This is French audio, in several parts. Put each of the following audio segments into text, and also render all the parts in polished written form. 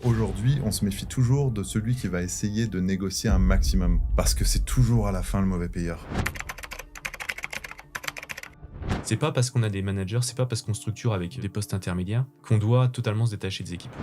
Aujourd'hui, on se méfie toujours de celui qui va essayer de négocier un maximum, parce que c'est toujours à la fin le mauvais payeur. C'est pas parce qu'on a des managers, c'est pas parce qu'on structure avec des postes intermédiaires qu'on doit totalement se détacher des équipes.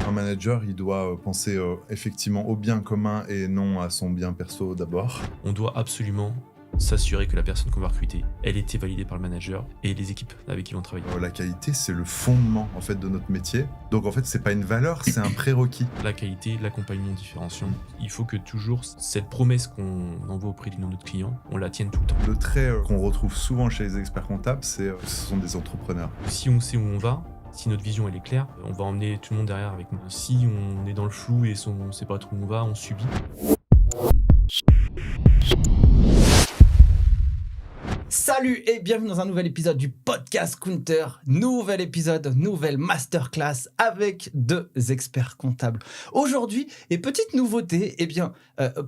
Un manager, il doit penser effectivement au bien commun et non à son bien perso d'abord. On doit absolument s'assurer que la personne qu'on va recruter, elle ait été validée par le manager et les équipes avec qui vont travailler. La qualité, c'est le fondement en fait de notre métier. Donc en fait, c'est pas une valeur, c'est un prérequis. La qualité, l'accompagnement différenciant. Il faut que toujours cette promesse qu'on envoie auprès de notre client, on la tienne tout le temps. Le trait qu'on retrouve souvent chez les experts comptables, c'est ce sont des entrepreneurs. Si on sait où on va, si notre vision elle est claire, on va emmener tout le monde derrière avec nous. Si on est dans le flou et on ne sait pas trop où on va, on subit. Salut et bienvenue dans un nouvel épisode du podcast Counter. Nouvel épisode, nouvelle masterclass avec deux experts comptables. Aujourd'hui, et petite nouveauté,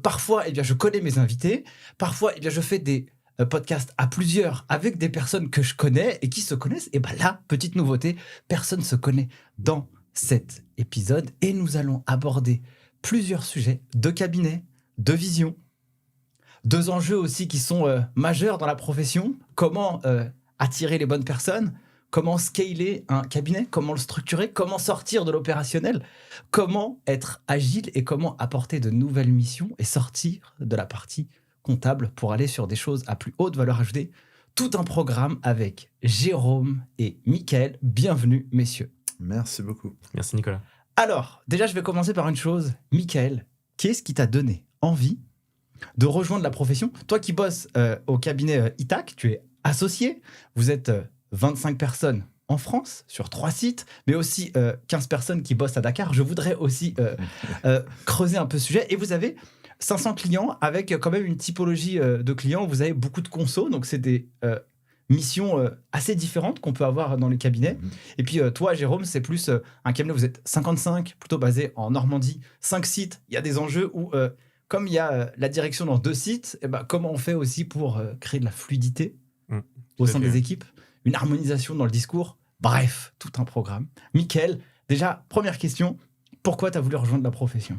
parfois je connais mes invités, parfois je fais des podcasts à plusieurs avec des personnes que je connais et qui se connaissent. Et là, petite nouveauté, personne ne se connaît dans cet épisode et nous allons aborder plusieurs sujets de cabinet, de vision. Deux enjeux aussi qui sont majeurs dans la profession. Comment attirer les bonnes personnes, comment scaler un cabinet, comment le structurer, comment sortir de l'opérationnel, comment être agile et comment apporter de nouvelles missions et sortir de la partie comptable pour aller sur des choses à plus haute valeur ajoutée. Tout un programme avec Jérôme et Mickaël. Bienvenue, messieurs. Merci beaucoup. Merci Nicolas. Alors, déjà, je vais commencer par une chose. Mickaël, qu'est-ce qui t'a donné envie de rejoindre la profession? Toi qui bosses au cabinet Itac, tu es associé, vous êtes 25 personnes en France, sur 3 sites, mais aussi 15 personnes qui bossent à Dakar. Je voudrais aussi creuser un peu ce sujet. Et vous avez 500 clients avec quand même une typologie de clients. Vous avez beaucoup de consos, donc c'est des missions assez différentes qu'on peut avoir dans les cabinets. Et puis toi, Jérôme, c'est plus un cabinet, vous êtes 55, plutôt basé en Normandie, 5 sites. Il y a des enjeux où... Comme il y a la direction dans 2 sites, comment on fait aussi pour créer de la fluidité au sein des équipes, une harmonisation dans le discours, bref, tout un programme. Mickaël, déjà, première question, pourquoi tu as voulu rejoindre la profession ?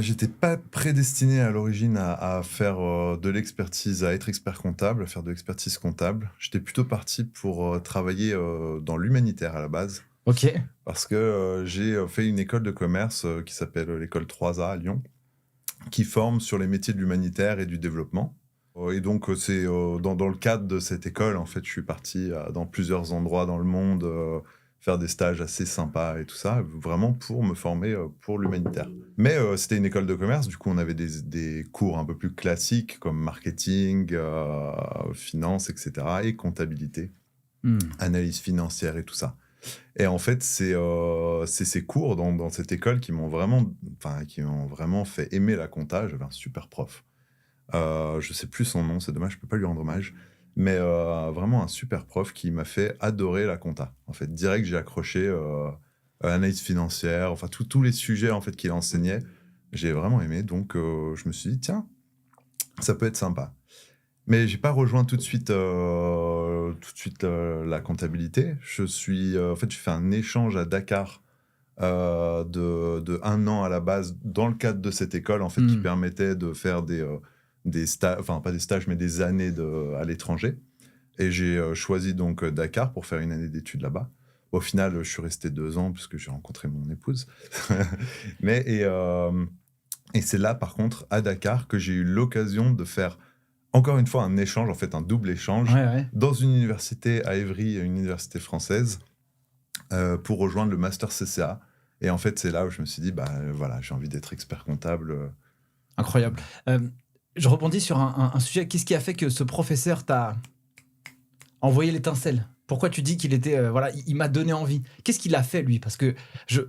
J'étais pas prédestiné à l'origine à faire de l'expertise, à être expert comptable, à faire de l'expertise comptable. J'étais plutôt parti pour travailler dans l'humanitaire à la base. Ok. Parce que j'ai fait une école de commerce qui s'appelle l'école 3A à Lyon, qui forme sur les métiers de l'humanitaire et du développement. Et donc, c'est dans le cadre de cette école, en fait, je suis parti dans plusieurs endroits dans le monde, faire des stages assez sympas et tout ça, vraiment pour me former pour l'humanitaire. Mais c'était une école de commerce, du coup, on avait des cours un peu plus classiques, comme marketing, finance, etc., et comptabilité, analyse financière et tout ça. Et en fait, c'est ces cours dans cette école qui m'ont vraiment fait aimer la compta. J'avais un super prof. Je sais plus son nom, c'est dommage, je peux pas lui rendre hommage. Mais vraiment un super prof qui m'a fait adorer la compta. En fait, direct, j'ai accroché analyse financière, enfin tous les sujets en fait qu'il enseignait. J'ai vraiment aimé, donc je me suis dit tiens, ça peut être sympa. Mais j'ai pas rejoint tout de suite la comptabilité. J'ai fait un échange à Dakar de 1 an à la base dans le cadre de cette école en fait qui permettait de faire des stages, enfin pas des stages mais des années à l'étranger. Et j'ai choisi donc Dakar pour faire une année d'études là-bas. Au final, je suis resté 2 ans puisque j'ai rencontré mon épouse. Et c'est là par contre à Dakar que j'ai eu l'occasion de faire encore une fois un échange, en fait un double échange, dans une université à Évry, une université française, pour rejoindre le master CCA. Et en fait, c'est là où je me suis dit, voilà, j'ai envie d'être expert comptable. Incroyable. Je rebondis sur un sujet. Qu'est-ce qui a fait que ce professeur t'a envoyé l'étincelle ? Pourquoi tu dis qu'il était... il m'a donné envie. Qu'est-ce qu'il a fait, lui ? Parce que je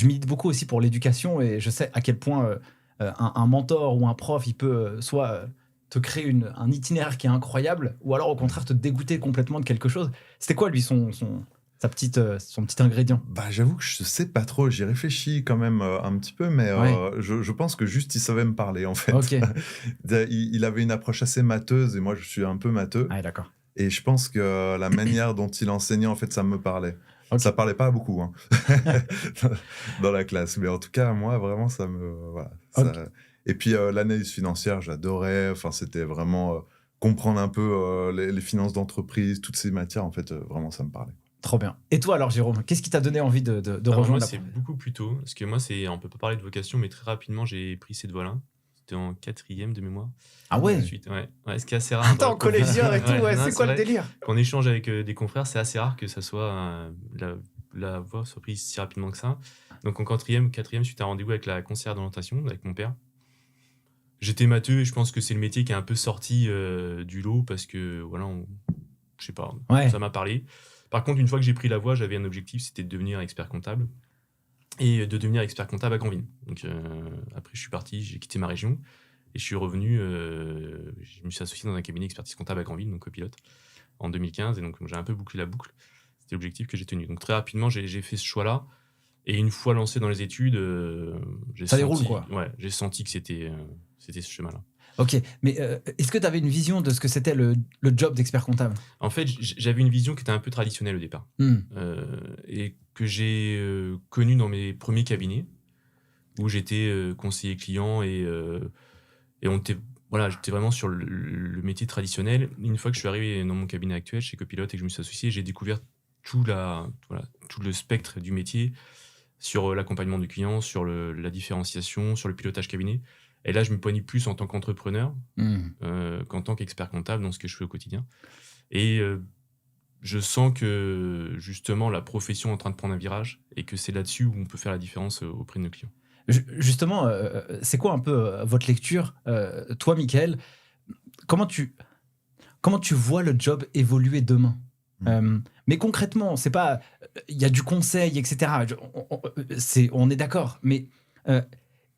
milite beaucoup aussi pour l'éducation et je sais à quel point un mentor ou un prof, il peut soit... te créer un itinéraire qui est incroyable, ou alors au contraire te dégoûter complètement de quelque chose. C'était quoi lui son petit ingrédient ? J'avoue que je sais pas trop, j'y réfléchis quand même un petit peu, mais je pense que juste il savait me parler en fait. Okay. Il avait une approche assez matheuse et moi je suis un peu matheux. D'accord. Et je pense que la manière dont il enseignait en fait ça me parlait. Ok. Ça parlait pas à beaucoup hein, dans la classe. Mais en tout cas, moi, vraiment, ça me... Voilà, Ok. ça... Et puis, l'analyse financière, j'adorais. Enfin, c'était vraiment comprendre un peu les finances d'entreprise, toutes ces matières. En fait, vraiment, ça me parlait. Trop bien. Et toi alors, Jérôme, qu'est-ce qui t'a donné envie de Alors rejoindre moi, la c'est profession? beaucoup plus tôt. Parce que moi, on peut pas parler de vocation, mais très rapidement, j'ai pris cette voie-là. C'était en 4e de mémoire. Ah ouais. Ensuite, ouais, ce qui est assez rare. Attends, collégien et tout, ouais, non, c'est quoi le vrai. délire? Quand on échange avec des confrères, c'est assez rare que ça soit la voie soit prise si rapidement que ça. Donc en 4e, suite à un rendez-vous avec la conseillère d'orientation, avec mon père. J'étais matheux et je pense que c'est le métier qui est un peu sorti du lot parce que, voilà, je sais pas, Ouais. ça m'a parlé. Par contre, une fois que j'ai pris la voie, j'avais un objectif, c'était de devenir expert comptable et de devenir expert comptable à Granville. Donc après, je suis parti, j'ai quitté ma région et je suis revenu, je me suis associé dans un cabinet expertise comptable à Granville, donc copilote, en 2015. Et donc j'ai un peu bouclé la boucle. C'était l'objectif que j'ai tenu. Donc très rapidement, j'ai fait ce choix-là. Et une fois lancé dans les études, Ça déroule, quoi. Ouais, j'ai senti que c'était ce chemin-là. Ok, mais est-ce que tu avais une vision de ce que c'était le job d'expert comptable? En fait, j'avais une vision qui était un peu traditionnelle au départ. Et que j'ai connue dans mes premiers cabinets, où j'étais conseiller client et on était, voilà, j'étais vraiment sur le métier traditionnel. Une fois que je suis arrivé dans mon cabinet actuel, chez Copilote, et que je me suis associé, j'ai découvert tout le spectre du métier, sur l'accompagnement du client, sur la différenciation, sur le pilotage cabinet. Et là, je me poigne plus en tant qu'entrepreneur qu'en tant qu'expert comptable dans ce que je fais au quotidien. Et je sens que, justement, la profession est en train de prendre un virage et que c'est là-dessus où on peut faire la différence auprès de nos clients. Justement, c'est quoi un peu votre lecture? Toi, Mickaël, comment tu vois le job évoluer demain? Mais concrètement, c'est pas... Il y a du conseil, etc. On est d'accord. Mais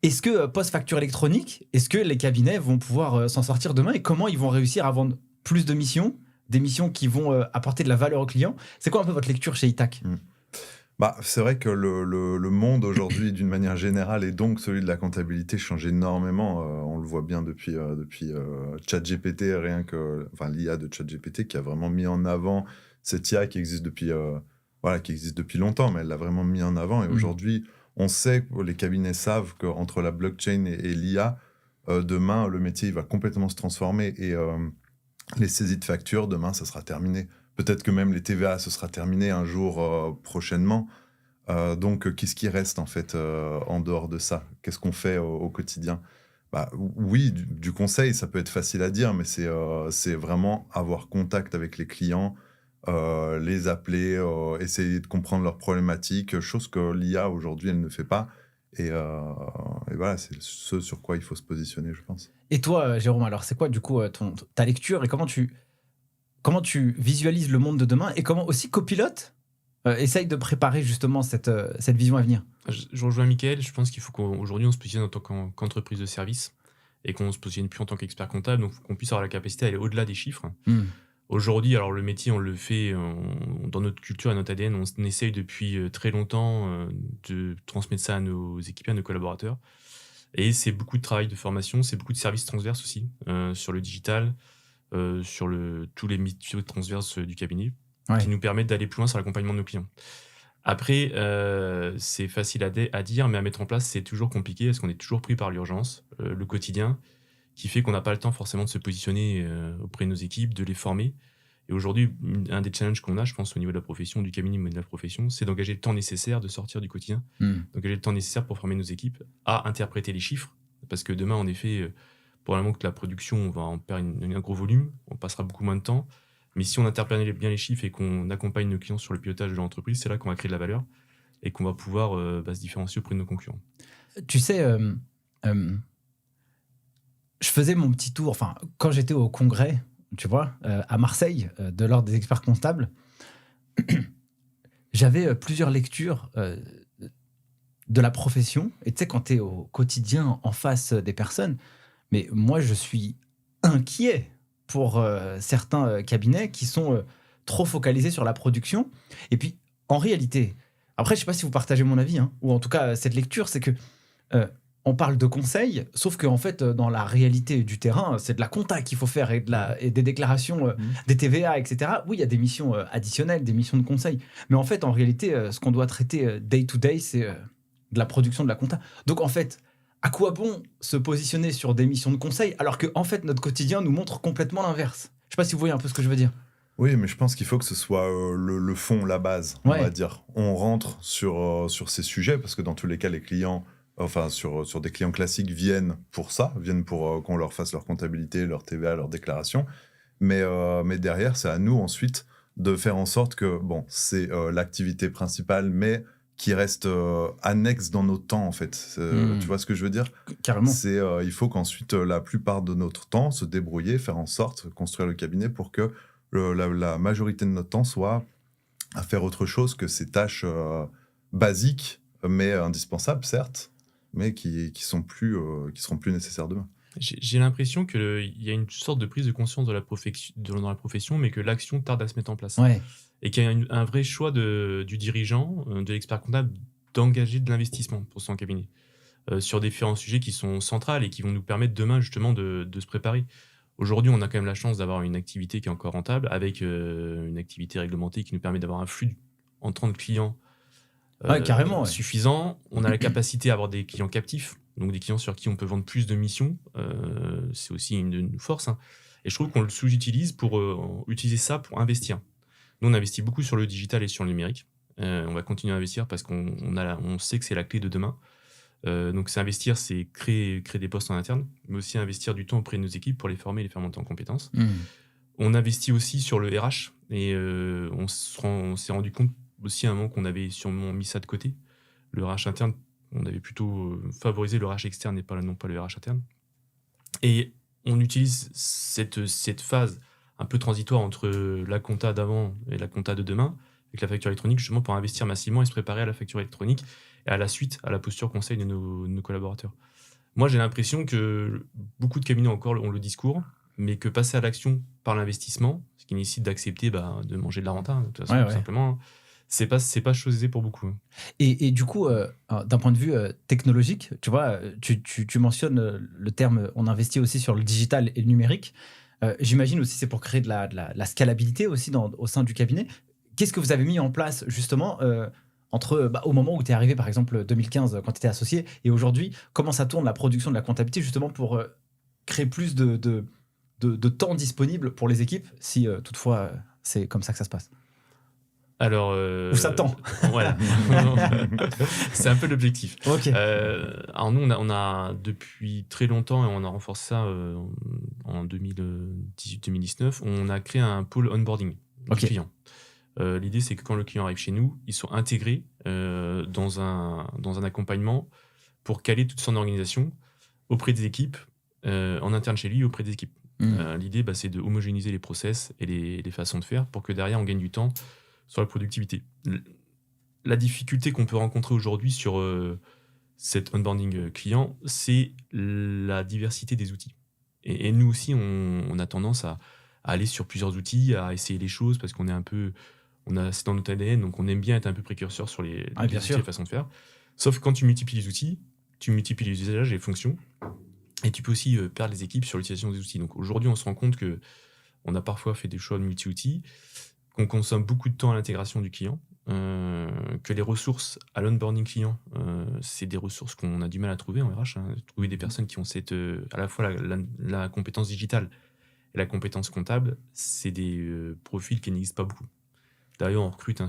est-ce que post-facture électronique, est-ce que les cabinets vont pouvoir s'en sortir demain? Et comment ils vont réussir à vendre plus de missions, des missions qui vont apporter de la valeur aux clients? C'est quoi un peu votre lecture chez Itac? Bah, c'est vrai que le monde aujourd'hui, d'une manière générale, et donc celui de la comptabilité, change énormément. On le voit bien depuis ChatGPT, rien que, enfin, l'IA de ChatGPT qui a vraiment mis en avant cette IA qui existe depuis longtemps, mais elle l'a vraiment mis en avant. Et aujourd'hui, on sait, les cabinets savent qu'entre la blockchain et l'IA, demain, le métier il va complètement se transformer. Et les saisies de factures, demain, ça sera terminé. Peut-être que même les TVA, ce sera terminé un jour prochainement. Donc, qu'est-ce qui reste, en fait, en dehors de ça? Qu'est-ce qu'on fait au quotidien? Bah, oui, du conseil, ça peut être facile à dire, mais c'est vraiment avoir contact avec les clients, les appeler, essayer de comprendre leurs problématiques, chose que l'IA, aujourd'hui, elle ne fait pas. Et voilà, c'est ce sur quoi il faut se positionner, je pense. Et toi, Jérôme, alors c'est quoi, du coup, ta lecture et comment tu visualises le monde de demain et comment aussi Copilote essaye de préparer justement cette vision à venir? Je rejoins Mickaël, je pense qu'il faut qu'aujourd'hui on se positionne en tant qu'entreprise de service et qu'on se positionne plus en tant qu'expert comptable, donc qu'on puisse avoir la capacité d'aller au-delà des chiffres. Aujourd'hui, alors le métier, on le fait dans notre culture et notre ADN, on essaye depuis très longtemps de transmettre ça à nos équipiers, à nos collaborateurs. Et c'est beaucoup de travail de formation, c'est beaucoup de services transverses aussi, sur le digital, sur tous les métiers transverses du cabinet, qui nous permettent d'aller plus loin sur l'accompagnement de nos clients. Après, c'est facile à dire, mais à mettre en place, c'est toujours compliqué, parce qu'on est toujours pris par l'urgence, le quotidien, qui fait qu'on n'a pas le temps forcément de se positionner auprès de nos équipes, de les former. Et aujourd'hui, un des challenges qu'on a, je pense, au niveau de la profession, du cabinet, mais de la profession, c'est d'engager le temps nécessaire de sortir du quotidien, d'engager le temps nécessaire pour former nos équipes à interpréter les chiffres, parce que demain, en effet, probablement que la production, on va en perdre un gros volume, on passera beaucoup moins de temps, mais si on interprète bien les chiffres et qu'on accompagne nos clients sur le pilotage de l'entreprise, c'est là qu'on va créer de la valeur et qu'on va pouvoir se différencier auprès de nos concurrents. Tu sais, je faisais mon petit tour, enfin, quand j'étais au congrès, tu vois, à Marseille, de l'ordre des experts comptables, j'avais plusieurs lectures de la profession. Et tu sais, quand tu es au quotidien en face des personnes, mais moi, je suis inquiet pour certains cabinets qui sont trop focalisés sur la production. Et puis, en réalité, après, je ne sais pas si vous partagez mon avis, hein, ou en tout cas, cette lecture, c'est que on parle de conseils, sauf qu'en fait, dans la réalité du terrain, c'est de la compta qu'il faut faire et des déclarations, des TVA, etc. Oui, il y a des missions additionnelles, des missions de conseil. Mais en fait, en réalité, ce qu'on doit traiter day to day, c'est de la production de la compta. Donc en fait, à quoi bon se positionner sur des missions de conseil alors que en fait, notre quotidien nous montre complètement l'inverse? Je sais pas si vous voyez un peu ce que je veux dire. Oui, mais je pense qu'il faut que ce soit le fond, la base, on va dire. On rentre sur ces sujets, parce que dans tous les cas, les clients, enfin, sur des clients classiques, viennent pour ça, viennent pour qu'on leur fasse leur comptabilité, leur TVA, leur déclaration. Mais derrière, c'est à nous ensuite de faire en sorte que, bon, c'est l'activité principale, mais qui reste annexe dans notre temps, en fait. Tu vois ce que je veux dire? Carrément. Il faut qu'ensuite, la plupart de notre temps, se débrouiller, faire en sorte, construire le cabinet pour que la majorité de notre temps soit à faire autre chose que ces tâches basiques, mais indispensables, certes, mais qui seront plus nécessaires demain. J'ai l'impression qu'il y a une sorte de prise de conscience dans la profession, mais que l'action tarde à se mettre en place. Ouais. Et qu'il y a un vrai choix du dirigeant, de l'expert comptable, d'engager de l'investissement pour son cabinet, sur différents sujets qui sont centrales et qui vont nous permettre demain justement de se préparer. Aujourd'hui, on a quand même la chance d'avoir une activité qui est encore rentable, avec une activité réglementée qui nous permet d'avoir un flux entrant de clients carrément, suffisant. On a la capacité à avoir des clients captifs, donc des clients sur qui on peut vendre plus de missions. C'est aussi une force. Hein. Et je trouve qu'on le sous-utilise pour utiliser ça pour investir. Nous, on investit beaucoup sur le digital et sur le numérique. On va continuer à investir parce qu'on sait que c'est la clé de demain. Donc, c'est investir, c'est créer des postes en interne, mais aussi investir du temps auprès de nos équipes pour les former et les faire monter en compétences. On investit aussi sur le RH et on s'est rendu compte aussi à un moment qu'on avait sûrement mis ça de côté. Le RH interne, on avait plutôt favorisé le RH externe et non pas le RH interne. Et on utilise cette phase un peu transitoire entre la compta d'avant et la compta de demain, avec la facture électronique, justement pour investir massivement et se préparer à la facture électronique et à la suite, à la posture conseil de nos collaborateurs. Moi, j'ai l'impression que beaucoup de cabinets encore ont le discours, mais que passer à l'action par l'investissement, ce qui nécessite d'accepter de manger de la renta, de toute façon, tout simplement, c'est pas chose aisée pour beaucoup. Et du coup, d'un point de vue technologique, tu vois, tu mentionnes le terme, on investit aussi sur le digital et le numérique. J'imagine aussi c'est pour créer de la scalabilité aussi au sein du cabinet. Qu'est-ce que vous avez mis en place justement au moment où tu es arrivé, par exemple, 2015, quand tu étais associé, et aujourd'hui, comment ça tourne la production de la comptabilité justement pour créer plus de temps disponible pour les équipes, si toutefois c'est comme ça que ça se passe? Alors, Où ça tend. Voilà. C'est un peu l'objectif. Okay. Alors nous, on a depuis très longtemps, et on a renforcé ça en 2018-2019, on a créé un pôle onboarding du client. L'idée, c'est que quand le client arrive chez nous, ils sont intégrés dans un accompagnement pour caler toute son organisation auprès des équipes, en interne chez lui, auprès des équipes. L'idée, c'est de homogénéiser les process et les façons de faire pour que derrière, on gagne du temps sur la productivité. La difficulté qu'on peut rencontrer aujourd'hui sur cet onboarding client, c'est la diversité des outils. Et nous aussi, on a tendance à aller sur plusieurs outils, à essayer les choses, parce qu'on est c'est dans notre ADN, donc on aime bien être un peu précurseur sur les outils et les façons de faire. Sauf que quand tu multiplies les outils, tu multiplies les usages et les fonctions, et tu peux aussi perdre les équipes sur l'utilisation des outils. Donc aujourd'hui, on se rend compte qu'on a parfois fait des choix de multi-outils, qu'on consomme beaucoup de temps à l'intégration du client, que les ressources à l'onboarding client, c'est des ressources qu'on a du mal à trouver en RH. Trouver des personnes qui ont à la fois la compétence digitale et la compétence comptable, c'est des profils qui n'existent pas beaucoup. D'ailleurs, on recrute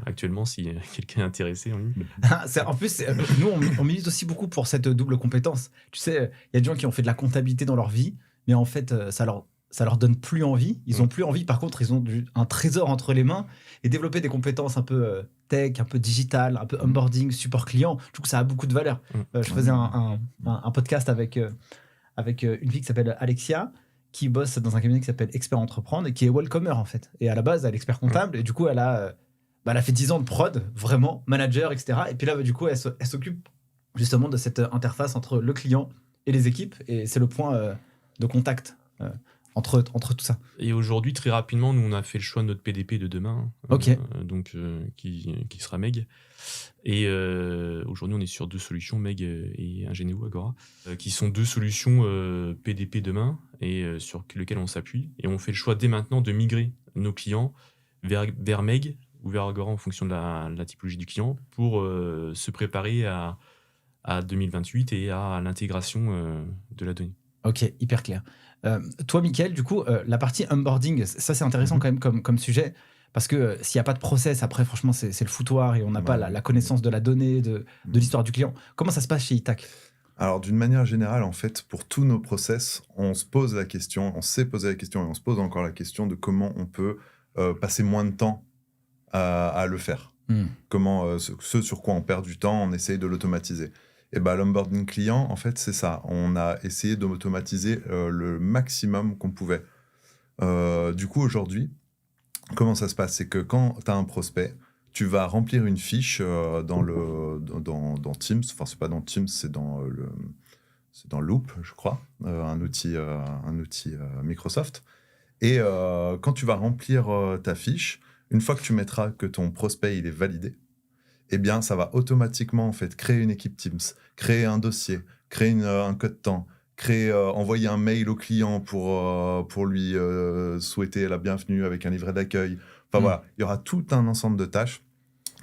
actuellement si quelqu'un est intéressé. En plus, nous, on milite aussi beaucoup pour cette double compétence. Tu sais, il y a des gens qui ont fait de la comptabilité dans leur vie, mais en fait, ça leur donne plus envie. Ils ont plus envie. Par contre, ils ont un trésor entre les mains et développer des compétences un peu tech, un peu digital, un peu onboarding, support client. Je trouve que ça a beaucoup de valeur. Je faisais un podcast avec une fille qui s'appelle Alexia, qui bosse dans un cabinet qui s'appelle Expert Entreprendre et qui est welcomer en fait. Et à la base, elle est expert comptable et du coup, elle a fait 10 ans de prod, vraiment, manager, etc. Et puis là, du coup, elle s'occupe justement de cette interface entre le client et les équipes. Et c'est le point de contact entre tout ça. Et aujourd'hui, très rapidement, nous, on a fait le choix de notre PDP de demain, qui sera Meg. Et aujourd'hui, on est sur 2 solutions, Meg et Ingenio Agora, qui sont 2 solutions PDP demain et sur lesquelles on s'appuie. Et on fait le choix dès maintenant de migrer nos clients vers Meg ou vers Agora en fonction de la typologie du client pour se préparer à 2028 et à l'intégration de la donnée. Ok, hyper clair. Toi, Mickaël, du coup, la partie onboarding, ça c'est intéressant quand même comme sujet, parce que s'il n'y a pas de process, après franchement c'est le foutoir et on n'a pas la connaissance de la donnée, de l'histoire du client. Comment ça se passe chez Itac ? Alors, d'une manière générale, en fait, pour tous nos process, on se pose la question, on s'est posé la question et on se pose encore la question de comment on peut passer moins de temps à le faire. Comment, ce sur quoi on perd du temps, on essaye de l'automatiser. Et ben, l'onboarding client, en fait, c'est ça. On a essayé d'automatiser le maximum qu'on pouvait. Du coup, aujourd'hui, comment ça se passe ? C'est que quand tu as un prospect, tu vas remplir une fiche dans Teams. Enfin, c'est pas dans Teams, c'est dans Loop, je crois, un outil Microsoft. Et quand tu vas remplir ta fiche, une fois que tu mettras que ton prospect il est validé, eh bien, ça va automatiquement en fait créer une équipe Teams, créer un dossier, créer un code temps, envoyer un mail au client pour lui souhaiter la bienvenue avec un livret d'accueil. Enfin voilà, il y aura tout un ensemble de tâches.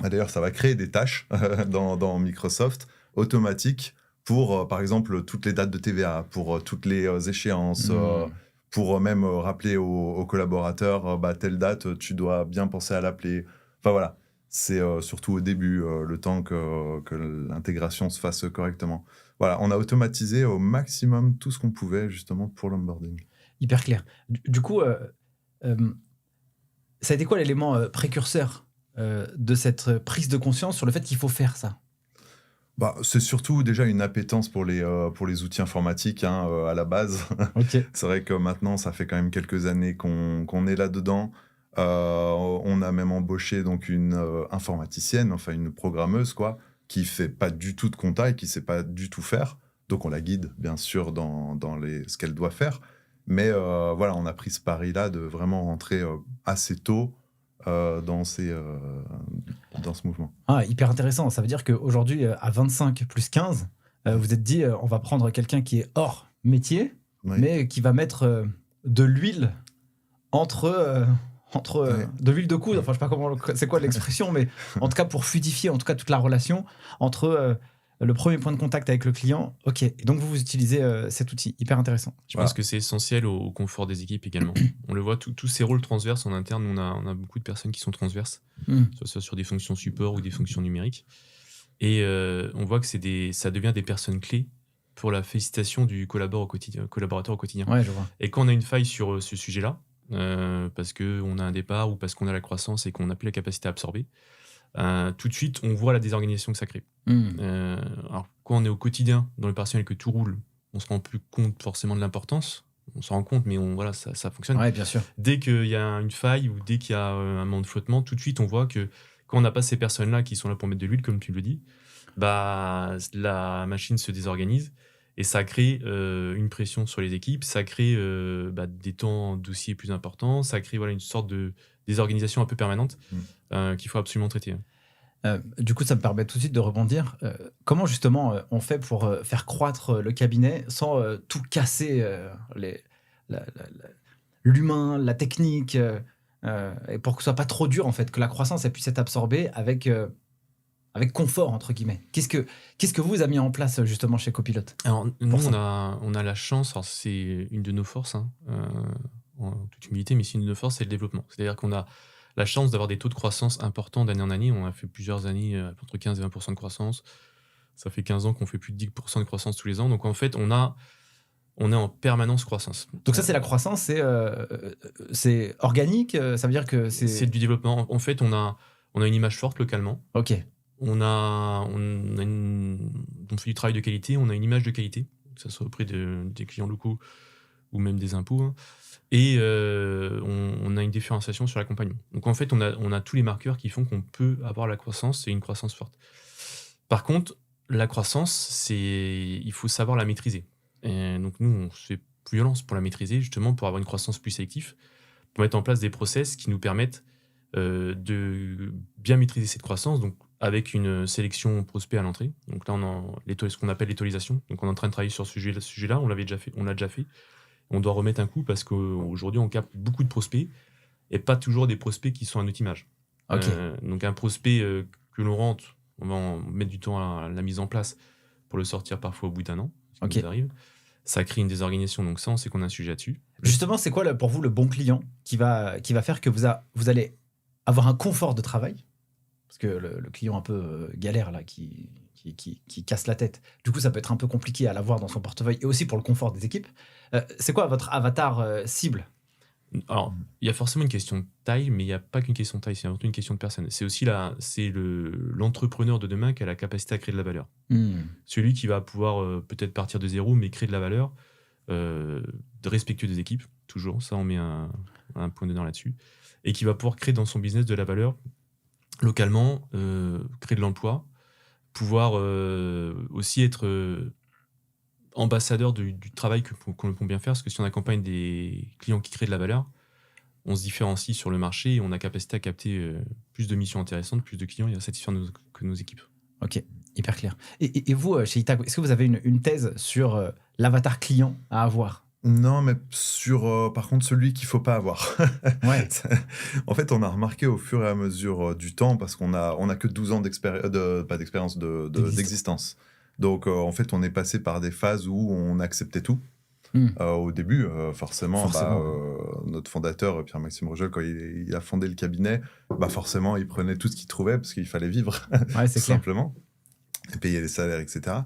D'ailleurs, ça va créer des tâches dans Microsoft automatiques pour, par exemple, toutes les dates de TVA, pour toutes les échéances, pour même rappeler aux collaborateurs, telle date, tu dois bien penser à l'appeler. Enfin voilà, c'est surtout au début, le temps que l'intégration se fasse correctement. Voilà, on a automatisé au maximum tout ce qu'on pouvait justement pour l'onboarding. Hyper clair. Du coup, ça a été quoi l'élément précurseur de cette prise de conscience sur le fait qu'il faut faire ça ? C'est surtout déjà une appétence pour les outils informatiques à la base. Okay. C'est vrai que maintenant, ça fait quand même quelques années qu'on est là-dedans. On a même embauché donc une informaticienne, enfin une programmeuse, quoi, qui fait pas du tout de compta et qui sait pas du tout faire. Donc on la guide, bien sûr, dans ce qu'elle doit faire. Mais voilà, on a pris ce pari-là de vraiment rentrer assez tôt dans ce mouvement. Ah, hyper intéressant. Ça veut dire qu'aujourd'hui, à 25 plus 15, vous êtes dit, on va prendre quelqu'un qui est hors métier, mais qui va mettre de l'huile entre de l'huile de coude. Enfin, je sais pas comment, c'est quoi l'expression, mais en tout cas pour fluidifier en tout cas toute la relation entre le premier point de contact avec le client. Ok. Et donc vous utilisez cet outil. Hyper intéressant. Je pense que c'est essentiel au confort des équipes également. On le voit, tous ces rôles transverses en interne, on a beaucoup de personnes qui sont transverses, soit sur des fonctions support ou des fonctions numériques. Et on voit que ça devient des personnes clés pour la félicitation du collaborateur au quotidien. Ouais, je vois. Et quand on a une faille sur ce sujet-là, parce qu'on a un départ ou parce qu'on a la croissance et qu'on n'a plus la capacité à absorber, tout de suite, on voit la désorganisation que ça crée. Alors, quand on est au quotidien dans le personnel que tout roule, on se rend plus compte forcément de l'importance. On s'en rend compte, mais voilà, ça fonctionne. Ouais, bien sûr. Dès qu'il y a une faille ou dès qu'il y a un moment de flottement, tout de suite, on voit que quand on n'a pas ces personnes-là qui sont là pour mettre de l'huile, comme tu le dis, la machine se désorganise et ça crée une pression sur les équipes, ça crée des temps dossiers plus importants, ça crée une sorte de désorganisation un peu permanente qu'il faut absolument traiter. Du coup, ça me permet tout de suite de rebondir. Comment justement on fait pour faire croître le cabinet sans tout casser, l'humain, la technique, et pour que ce soit pas trop dur en fait, que la croissance elle puisse être absorbée avec confort entre guillemets. Qu'est-ce que vous avez mis en place justement chez Copilot ? Alors nous on a la chance, alors c'est une de nos forces, en toute humilité, mais c'est une de nos forces, c'est le développement. C'est-à-dire qu'on a la chance d'avoir des taux de croissance importants d'année en année. On a fait plusieurs années entre 15 et 20% de croissance. Ça fait 15 ans qu'on fait plus de 10% de croissance tous les ans. Donc en fait, on est en permanence croissance. Donc ça, c'est la croissance, c'est organique, ça veut dire que c'est du développement. En fait, on a une image forte localement. Ok. On fait du travail de qualité, on a une image de qualité, que ce soit auprès des clients locaux ou même des impôts. Et on a une différenciation sur l'accompagnement. Donc en fait, on a tous les marqueurs qui font qu'on peut avoir la croissance et une croissance forte. Par contre, la croissance, il faut savoir la maîtriser. Et donc nous, on se fait plus violence pour la maîtriser, justement pour avoir une croissance plus sélective, pour mettre en place des process qui nous permettent de bien maîtriser cette croissance. Donc avec une sélection prospect à l'entrée. Donc là, ce qu'on appelle l'étoilisation. Donc on est en train de travailler sur ce sujet-là. On l'a déjà fait. On doit remettre un coup parce qu'aujourd'hui, on capte beaucoup de prospects et pas toujours des prospects qui sont à notre image. Ok. Donc un prospect que l'on rentre, on va en mettre du temps à la mise en place pour le sortir parfois au bout d'un an. Ok. Ça arrive. Ça crée une désorganisation. Donc ça, on sait qu'on a un sujet là-dessus. Justement, c'est quoi pour vous le bon client qui va faire que vous allez avoir un confort de travail? Parce que le client un peu galère, là, qui casse la tête. Du coup, ça peut être un peu compliqué à l'avoir dans son portefeuille et aussi pour le confort des équipes. C'est quoi votre avatar cible? Alors, il y a forcément une question de taille, mais il n'y a pas qu'une question de taille, c'est surtout une question de personne. C'est aussi l'entrepreneur de demain qui a la capacité à créer de la valeur. Celui qui va pouvoir peut-être partir de zéro, mais créer de la valeur, respectueux des équipes, toujours, ça on met un point d'honneur là-dessus, et qui va pouvoir créer dans son business de la valeur localement, créer de l'emploi, pouvoir aussi être ambassadeur du travail qu'on peut bien faire, parce que si on accompagne des clients qui créent de la valeur, on se différencie sur le marché et on a capacité à capter plus de missions intéressantes, plus de clients et à satisfaire nos équipes. Ok, hyper clair. Et vous, chez Itac, est-ce que vous avez une thèse sur l'avatar client à avoir? Non, mais sur, par contre, celui qu'il ne faut pas avoir. Ouais. En fait, on a remarqué au fur et à mesure du temps, parce qu'on a que 12 ans d'existence. Donc, en fait, on est passé par des phases où on acceptait tout. Au début, forcément. Notre fondateur, Pierre-Maxime Rogel, quand il a fondé le cabinet, forcément, il prenait tout ce qu'il trouvait parce qu'il fallait vivre, Ouais, c'est tout clair. simplement, et payer les salaires, etc.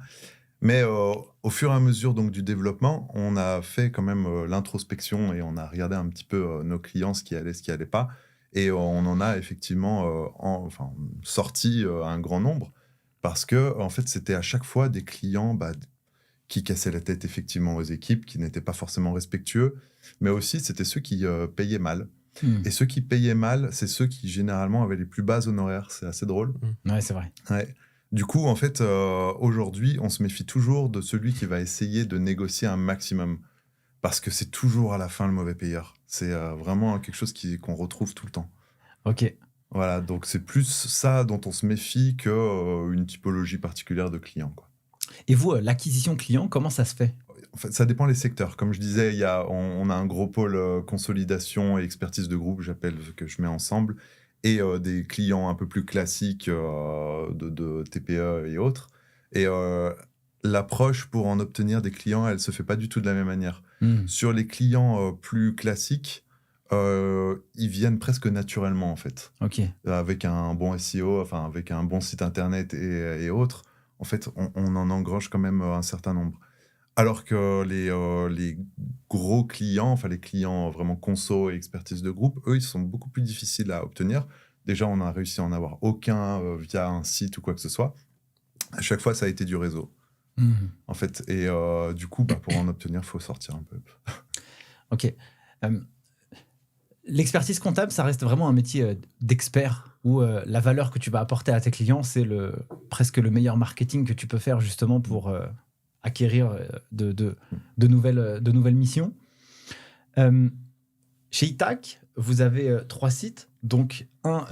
Mais au fur et à mesure donc, du développement, on a fait quand même l'introspection et on a regardé un petit peu nos clients, ce qui allait pas. Et on en a effectivement sorti un grand nombre parce que en fait, c'était à chaque fois des clients qui cassaient la tête effectivement aux équipes, qui n'étaient pas forcément respectueux, mais aussi c'était ceux qui payaient mal. Et ceux qui payaient mal, c'est ceux qui généralement avaient les plus bas honoraires. C'est assez drôle. Ouais, c'est vrai. Ouais. Du coup, en fait, aujourd'hui, on se méfie toujours de celui qui va essayer de négocier un maximum. Parce que c'est toujours à la fin le mauvais payeur. C'est vraiment quelque chose qu'on retrouve tout le temps. Ok. Voilà, donc c'est plus ça dont on se méfie qu'une typologie particulière de client, quoi. Et vous, l'acquisition client, comment ça se fait? En fait, ça dépend des secteurs. Comme je disais, on a un gros pôle consolidation et expertise de groupe, j'appelle, que je mets ensemble, et des clients un peu plus classiques de TPE et autres. Et l'approche pour en obtenir des clients, elle se fait pas du tout de la même manière. Sur les clients plus classiques, ils viennent presque naturellement, en fait. Ok. Avec un bon SEO, enfin avec un bon site internet et autres, en fait, on en engrange quand même un certain nombre. Alors que les gros clients, enfin les clients vraiment conso et expertise de groupe, eux, ils sont beaucoup plus difficiles à obtenir. Déjà, on a réussi à en avoir aucun via un site ou quoi que ce soit. À chaque fois, ça a été du réseau, en fait. Et du coup, pour en obtenir, il faut sortir un peu. Ok. L'expertise comptable, ça reste vraiment un métier d'expert où la valeur que tu vas apporter à tes clients, c'est presque le meilleur marketing que tu peux faire justement pour acquérir de nouvelles missions. Chez Itac, vous avez 3 sites, donc un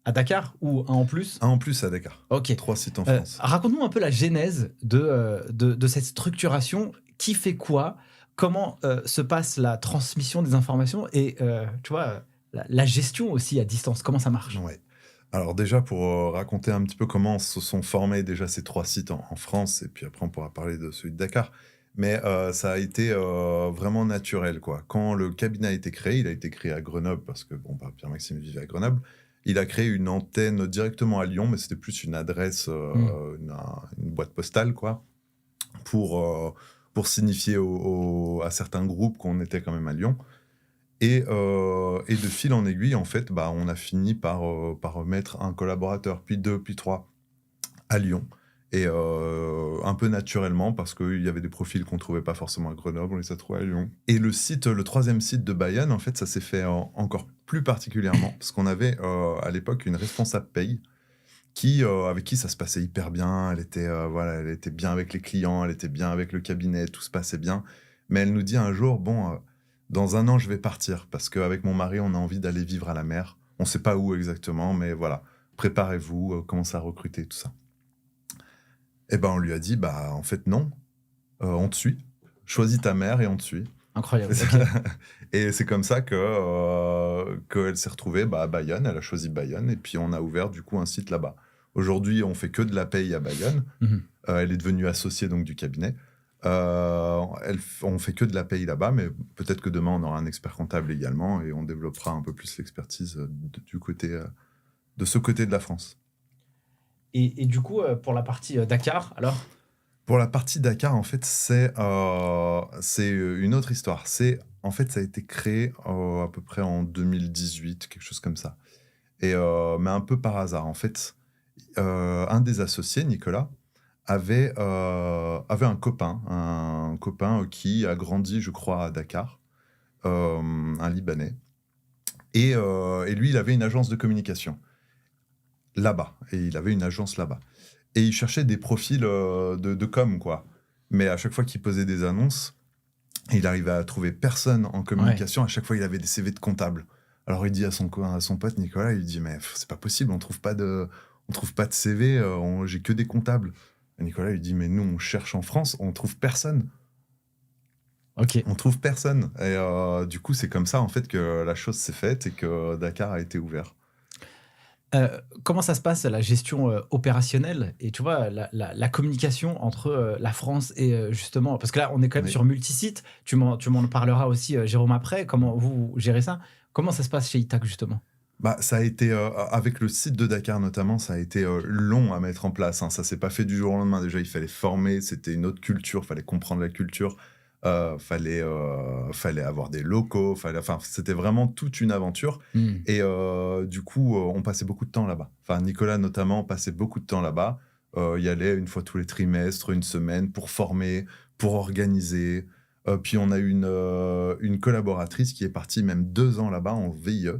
à Dakar ou un en plus? Un en plus à Dakar. Ok. 3 sites en France. Raconte-nous un peu la genèse de cette structuration. Qui fait quoi? Comment se passe la transmission des informations et tu vois, la gestion aussi à distance? Comment ça marche? Ouais. Alors déjà, pour raconter un petit peu comment se sont formés déjà ces 3 sites en France, et puis après on pourra parler de celui de Dakar. Mais ça a été vraiment naturel, quoi. Quand le cabinet a été créé, il a été créé à Grenoble, parce que Pierre-Maxime vivait à Grenoble. Il a créé une antenne directement à Lyon, mais c'était plus une adresse, une boîte postale, quoi, pour signifier à certains groupes qu'on était quand même à Lyon. Et de fil en aiguille, en fait, on a fini par mettre un collaborateur, puis 2, puis 3 à Lyon. Et un peu naturellement, parce qu'il y avait des profils qu'on ne trouvait pas forcément à Grenoble, on les a trouvés à Lyon. Et le 3e site de Bayonne, en fait, ça s'est fait encore plus particulièrement, parce qu'on avait à l'époque une responsable paye avec qui ça se passait hyper bien. Elle était bien avec les clients, elle était bien avec le cabinet, tout se passait bien. Mais elle nous dit un jour, dans 1 an, je vais partir, parce qu'avec mon mari, on a envie d'aller vivre à la mer. On ne sait pas où exactement, mais voilà. préparez-vous, commencez à recruter, tout ça. Et ben on lui a dit, bah en fait non, on te suit, choisis ta mère et on te suit. Incroyable. Ok. Et c'est comme ça qu'elle s'est retrouvée à Bayonne, elle a choisi Bayonne, et puis on a ouvert du coup un site là-bas. Aujourd'hui, on fait que de la paye à Bayonne. Elle est devenue associée donc du cabinet. On fait que de la paye là-bas, mais peut-être que demain on aura un expert comptable également et on développera un peu plus l'expertise de ce côté de la France. Et du coup, pour la partie Dakar, alors? Pour la partie Dakar, en fait, c'est une autre histoire. En fait, ça a été créé à peu près en 2018, quelque chose comme ça. Mais un peu par hasard. En fait, un des associés, Nicolas, avait un copain qui a grandi, je crois, à Dakar, un Libanais. Et lui, il avait une agence de communication là-bas. Et il avait une agence là-bas. Et il cherchait des profils de com, quoi. Mais à chaque fois qu'il posait des annonces, il arrivait à trouver personne en communication. Ouais. À chaque fois, il avait des CV de comptables. Alors il dit à son pote Nicolas, il dit mais c'est pas possible, on trouve pas de CV, j'ai que des comptables. Et Nicolas lui dit mais nous on cherche en France, on trouve personne. Ok. On trouve personne. Et du coup c'est comme ça en fait que la chose s'est faite et que Dakar a été ouvert. Comment ça se passe, la gestion opérationnelle et tu vois, la communication entre la France et justement, parce que là, on est quand même sur multi-sites, tu m'en parleras aussi, Jérôme, après, comment vous gérez ça? Comment ça se passe chez Itac, justement? Ça a été, avec le site de Dakar notamment, ça a été long à mettre en place. Hein. Ça ne s'est pas fait du jour au lendemain. Déjà, il fallait former, c'était une autre culture, il fallait comprendre la culture. Fallait avoir des locaux, c'était vraiment toute une aventure. Et du coup, on passait beaucoup de temps là-bas. Enfin, Nicolas notamment passait beaucoup de temps là-bas. Il y allait une fois tous les trimestres, une semaine, pour former, pour organiser. Puis on a eu une collaboratrice qui est partie même 2 ans là-bas en VIE,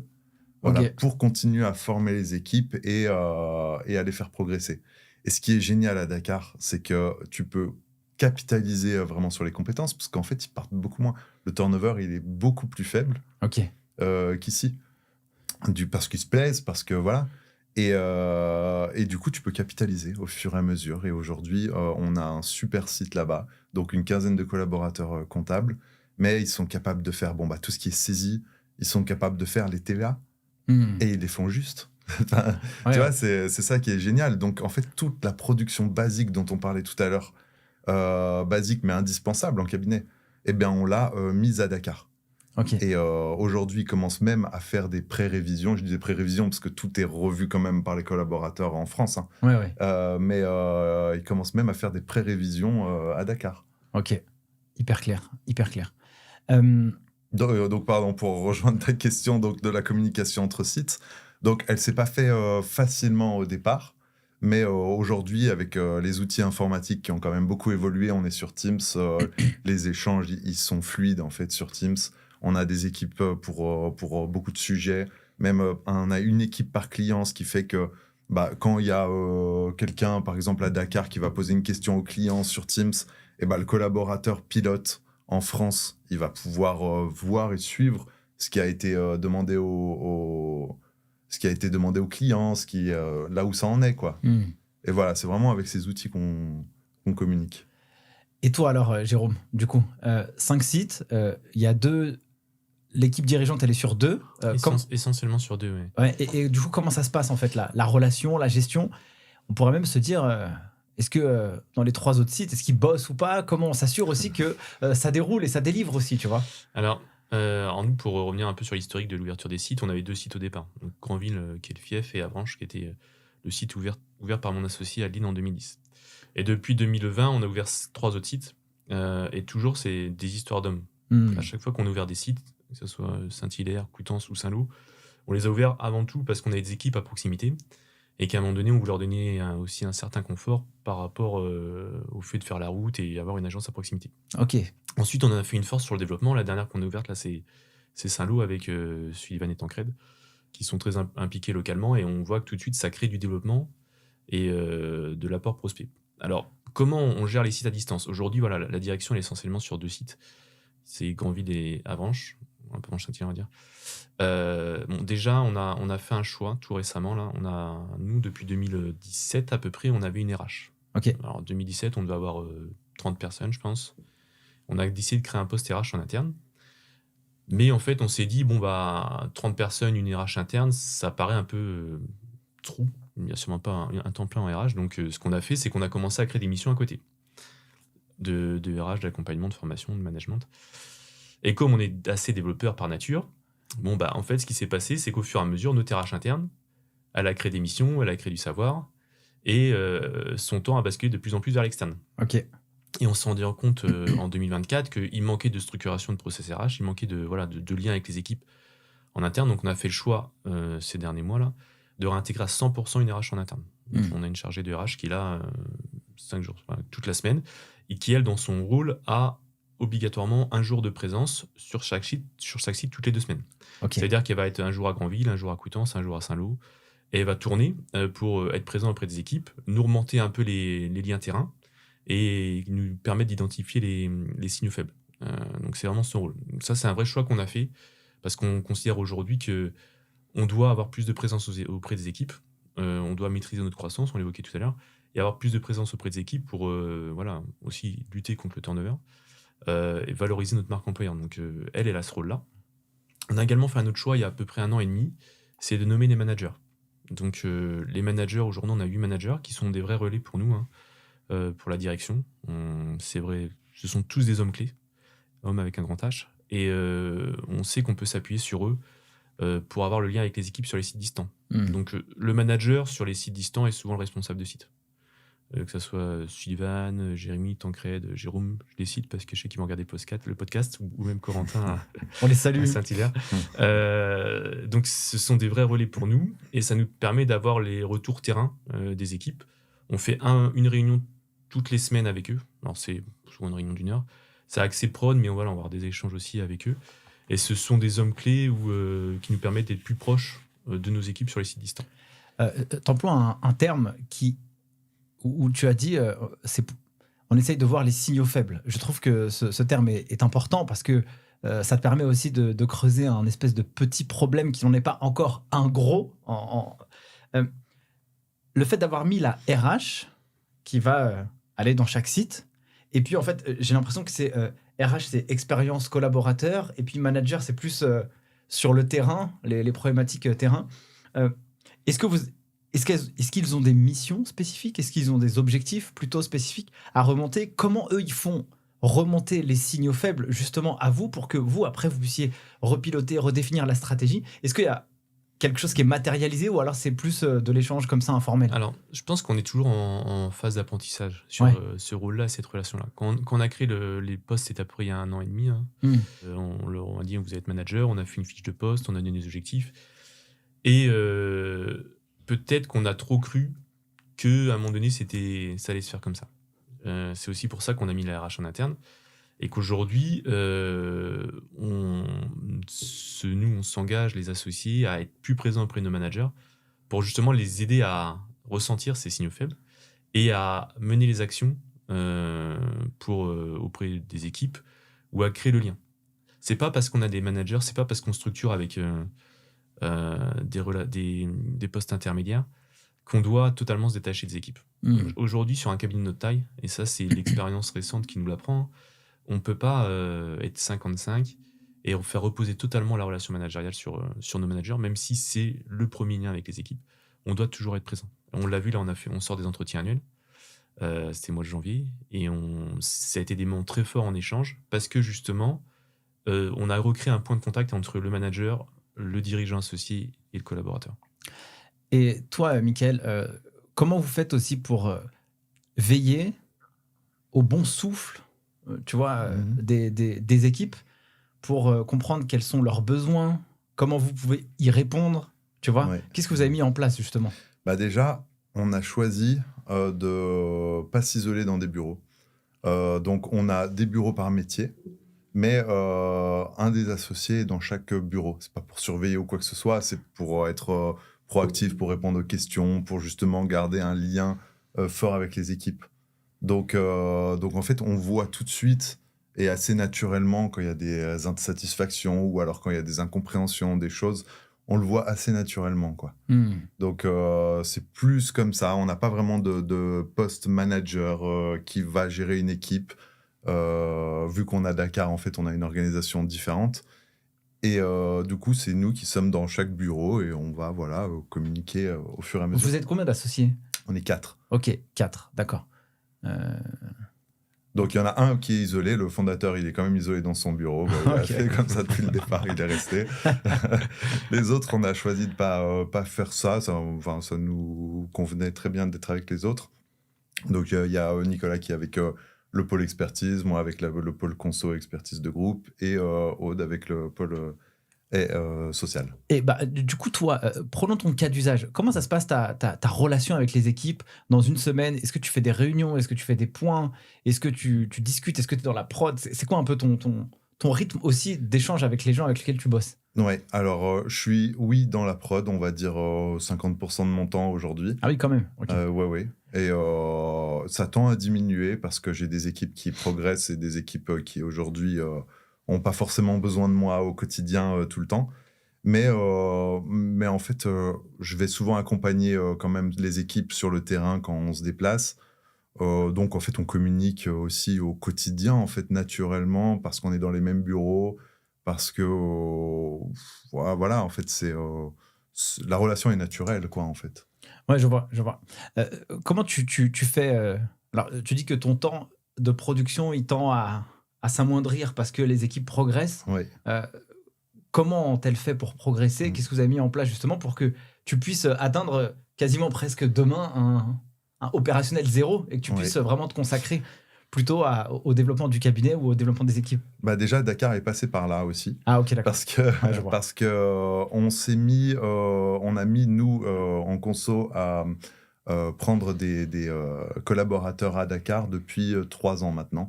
voilà, pour continuer à former les équipes et à les faire progresser. Et ce qui est génial à Dakar, c'est que tu peux capitaliser vraiment sur les compétences, parce qu'en fait, ils partent beaucoup moins. Le turnover, il est beaucoup plus faible qu'ici. Parce qu'ils se plaisent, parce que voilà. Et du coup, tu peux capitaliser au fur et à mesure. Et aujourd'hui, on a un super site là-bas, donc une quinzaine de collaborateurs comptables, mais ils sont capables de faire tout ce qui est saisie, ils sont capables de faire les TVA, et ils les font juste. Tu vois, c'est ça qui est génial. Donc, en fait, toute la production basique dont on parlait tout à l'heure, basique mais indispensable en cabinet, eh bien on l'a mise à Dakar. Et aujourd'hui, ils commencent même à faire des pré-révisions. Je dis des pré-révisions parce que tout est revu quand même par les collaborateurs en France. Hein. Mais ils commencent même à faire des pré-révisions à Dakar. Ok, hyper clair. Donc, pardon, pour rejoindre ta question donc, de la communication entre sites. Donc, elle ne s'est pas fait facilement au départ. Mais aujourd'hui, avec les outils informatiques qui ont quand même beaucoup évolué, on est sur Teams. Les échanges, ils sont fluides en fait sur Teams. On a des équipes pour beaucoup de sujets. Même on a une équipe par client, ce qui fait que quand il y a quelqu'un, par exemple à Dakar, qui va poser une question au client sur Teams, et le collaborateur pilote en France, il va pouvoir voir et suivre ce qui a été demandé ce qui a été demandé aux clients, là où ça en est, quoi. Et voilà, c'est vraiment avec ces outils qu'on communique. Et toi alors, Jérôme, du coup, 5 sites, il y a 2... L'équipe dirigeante, elle est sur 2. Essentiellement sur 2, oui. Ouais, et du coup, comment ça se passe, en fait, la relation, la gestion? On pourrait même se dire, est-ce que dans les 3 autres sites, est-ce qu'ils bossent ou pas? Comment on s'assure aussi que ça déroule et ça délivre aussi, tu vois? Alors, nous, pour revenir un peu sur l'historique de l'ouverture des sites, on avait 2 sites au départ. Donc, Granville, qui est le fief, et Avranches, qui était le site ouvert par mon associé Adeline en 2010. Et depuis 2020, on a ouvert 3 autres sites. Et toujours, c'est des histoires d'hommes. À chaque fois qu'on a ouvert des sites, que ce soit Saint-Hilaire, Coutances ou Saint-Lô, on les a ouverts avant tout parce qu'on avait des équipes à proximité et qu'à un moment donné, on voulait leur donner aussi un certain confort par rapport au fait de faire la route et avoir une agence à proximité. Ok. Ensuite, on a fait une force sur le développement. La dernière qu'on a ouverte, là, c'est Saint-Lô avec Sullivan et Tancred, qui sont très impliqués localement, et on voit que tout de suite, ça crée du développement et de l'apport prospect. Alors, comment on gère les sites à distance? Aujourd'hui, voilà, la direction elle est essentiellement sur 2 sites. C'est Granville et Avranches. un peu enchanté, on va dire. Bon, déjà, on a fait un choix tout récemment. Là. Nous, depuis 2017 à peu près, on avait une RH. Ok. Alors, 2017, on devait avoir 30 personnes, je pense. On a décidé de créer un poste RH en interne. Mais en fait, on s'est dit, 30 personnes, une RH interne, ça paraît un peu trop. Il n'y a sûrement pas un temps plein en RH. Donc, ce qu'on a fait, c'est qu'on a commencé à créer des missions à côté. De RH, d'accompagnement, de formation, de management. Et comme on est assez développeur par nature, en fait, ce qui s'est passé, c'est qu'au fur et à mesure, notre RH interne, elle a créé des missions, elle a créé du savoir, et son temps a basculé de plus en plus vers l'externe. Ok. Et on s'est rendu compte en 2024 qu'il manquait de structuration de process RH, il manquait de liens avec les équipes en interne. Donc, on a fait le choix ces derniers mois-là de réintégrer à 100% une RH en interne. Donc, on a une chargée de RH qui est là 5 jours, toute la semaine, et qui, elle, dans son rôle, a obligatoirement un jour de présence sur chaque site toutes les 2 semaines. Ok. C'est-à-dire qu'elle va être un jour à Granville, un jour à Coutances, un jour à Saint-Lô, et elle va tourner pour être présente auprès des équipes, nous remonter un peu les liens terrain, et nous permettre d'identifier les signaux faibles. Donc, c'est vraiment son rôle. Donc, ça, c'est un vrai choix qu'on a fait, parce qu'on considère aujourd'hui qu'on doit avoir plus de présence auprès des équipes, on doit maîtriser notre croissance, on l'évoquait tout à l'heure, et avoir plus de présence auprès des équipes pour aussi lutter contre le turnover et valoriser notre marque employeur. Donc, elle a ce rôle-là. On a également fait un autre choix il y a à peu près 1 an et demi, c'est de nommer des managers. Donc, les managers, aujourd'hui, on a 8 managers qui sont des vrais relais pour nous, pour la direction. C'est vrai, ce sont tous des hommes clés, hommes avec un grand H, et on sait qu'on peut s'appuyer sur eux pour avoir le lien avec les équipes sur les sites distants. Donc, le manager sur les sites distants est souvent le responsable de site. Que ce soit Sullivan, Jérémy, Tancred, Jérôme, je les cite parce que je sais qu'ils vont regarder le podcast, ou même Corentin On les salue. à Saint-Hilaire. Donc, ce sont des vrais relais pour nous, et ça nous permet d'avoir les retours terrain des équipes. On fait une réunion toutes les semaines avec eux. Alors, c'est souvent une réunion d'1 heure. C'est axé prod, mais on va avoir des échanges aussi avec eux. Et ce sont des hommes clés qui nous permettent d'être plus proches de nos équipes sur les sites distants. T'emploies un terme où tu as dit on essaye de voir les signaux faibles. Je trouve que ce terme est important parce que ça te permet aussi de creuser un espèce de petit problème qui n'en est pas encore un gros. Le fait d'avoir mis la RH qui va aller dans chaque site, et puis en fait, j'ai l'impression que c'est RH, c'est expérience collaborateur, et puis manager, c'est plus sur le terrain, les problématiques terrain. Est-ce qu'ils ont des missions spécifiques? Est-ce qu'ils ont des objectifs plutôt spécifiques à remonter? Comment eux, ils font remonter les signaux faibles justement à vous pour que vous, après, vous puissiez repiloter, redéfinir la stratégie? Est-ce qu'il y a quelque chose qui est matérialisé ou alors c'est plus de l'échange comme ça informel? Alors, je pense qu'on est toujours en phase d'apprentissage sur ce rôle-là, cette relation-là. Quand on a créé les postes, c'était à peu près il y a 1 an et demi. On leur a dit, vous êtes manager, on a fait une fiche de poste, on a donné des objectifs. Et peut-être qu'on a trop cru qu'à un moment donné, ça allait se faire comme ça. C'est aussi pour ça qu'on a mis la RH en interne. Et qu'aujourd'hui, nous, on s'engage, les associés, à être plus présents auprès de nos managers pour justement les aider à ressentir ces signaux faibles et à mener les actions auprès des équipes ou à créer le lien. C'est pas parce qu'on a des managers, c'est pas parce qu'on structure avec des postes intermédiaires qu'on doit totalement se détacher des équipes. Aujourd'hui, sur un cabinet de notre taille, et ça, c'est l'expérience récente qui nous l'apprend, on ne peut pas être 55 et faire reposer totalement la relation managériale sur nos managers, même si c'est le premier lien avec les équipes. On doit toujours être présent. On l'a vu, là, on sort des entretiens annuels. C'était le mois de janvier. Et ça a été des moments très forts en échange parce que, justement, on a recréé un point de contact entre le manager, le dirigeant associé et le collaborateur. Et toi, Mickaël, comment vous faites aussi pour veiller au bon souffle tu vois, des équipes pour comprendre quels sont leurs besoins, comment vous pouvez y répondre, tu vois. Qu'est-ce que vous avez mis en place, justement? Déjà, on a choisi de ne pas s'isoler dans des bureaux. Donc, on a des bureaux par métier, mais un des associés est dans chaque bureau. C'est pas pour surveiller ou quoi que ce soit, c'est pour être proactif, pour répondre aux questions, pour justement garder un lien fort avec les équipes. Donc en fait, on voit tout de suite Et assez naturellement, quand il y a des insatisfactions ou alors quand il y a des incompréhensions, des choses, on le voit assez naturellement, quoi. Donc, c'est plus comme ça. On n'a pas vraiment de post manager qui va gérer une équipe. Vu qu'on a Dakar, en fait, on a une organisation différente. Et du coup, c'est nous qui sommes dans chaque bureau et on va communiquer au fur et à mesure. Vous êtes combien d'associés ? On est 4. Ok, 4, d'accord. Donc, il y en a un qui est isolé. Le fondateur, il est quand même isolé dans son bureau. Il a fait comme ça depuis le départ. Il est resté. Les autres, on a choisi de pas faire ça. Ça nous convenait très bien d'être avec les autres. Donc, il y a Nicolas qui est avec le pôle expertise, moi avec le pôle conso expertise de groupe et Aude avec le pôle social. Et du coup, toi, prenons ton cas d'usage. Comment ça se passe ta relation avec les équipes dans une semaine ? Est-ce que tu fais des réunions ? Est-ce que tu fais des points ? Est-ce que tu discutes ? Est-ce que tu es dans la prod ? C'est quoi un peu ton rythme aussi d'échange avec les gens avec lesquels tu bosses ? Ouais, alors je suis, dans la prod, on va dire 50% de mon temps aujourd'hui. Ah oui, quand même. Okay. Ouais. Et ça tend à diminuer parce que j'ai des équipes qui progressent et des équipes qui aujourd'hui n'ont pas forcément besoin de moi au quotidien tout le temps. Mais en fait, je vais souvent accompagner quand même les équipes sur le terrain quand on se déplace. Donc en fait, on communique aussi au quotidien, en fait, naturellement, parce qu'on est dans les mêmes bureaux, parce que voilà, en fait, la relation est naturelle, quoi, en fait. Ouais, je vois. Comment tu fais alors, tu dis que ton temps de production, il tend à s'amoindrir parce que les équipes progressent. Oui. Comment ont-elles fait pour progresser ? Qu'est-ce que vous avez mis en place justement pour que tu puisses atteindre quasiment presque demain un opérationnel zéro et que tu puisses vraiment te consacrer plutôt au développement du cabinet ou au développement des équipes ? Déjà, Dakar est passé par là aussi. Ah ok, d'accord. Parce que on a mis nous en conso à prendre des collaborateurs à Dakar depuis 3 ans maintenant.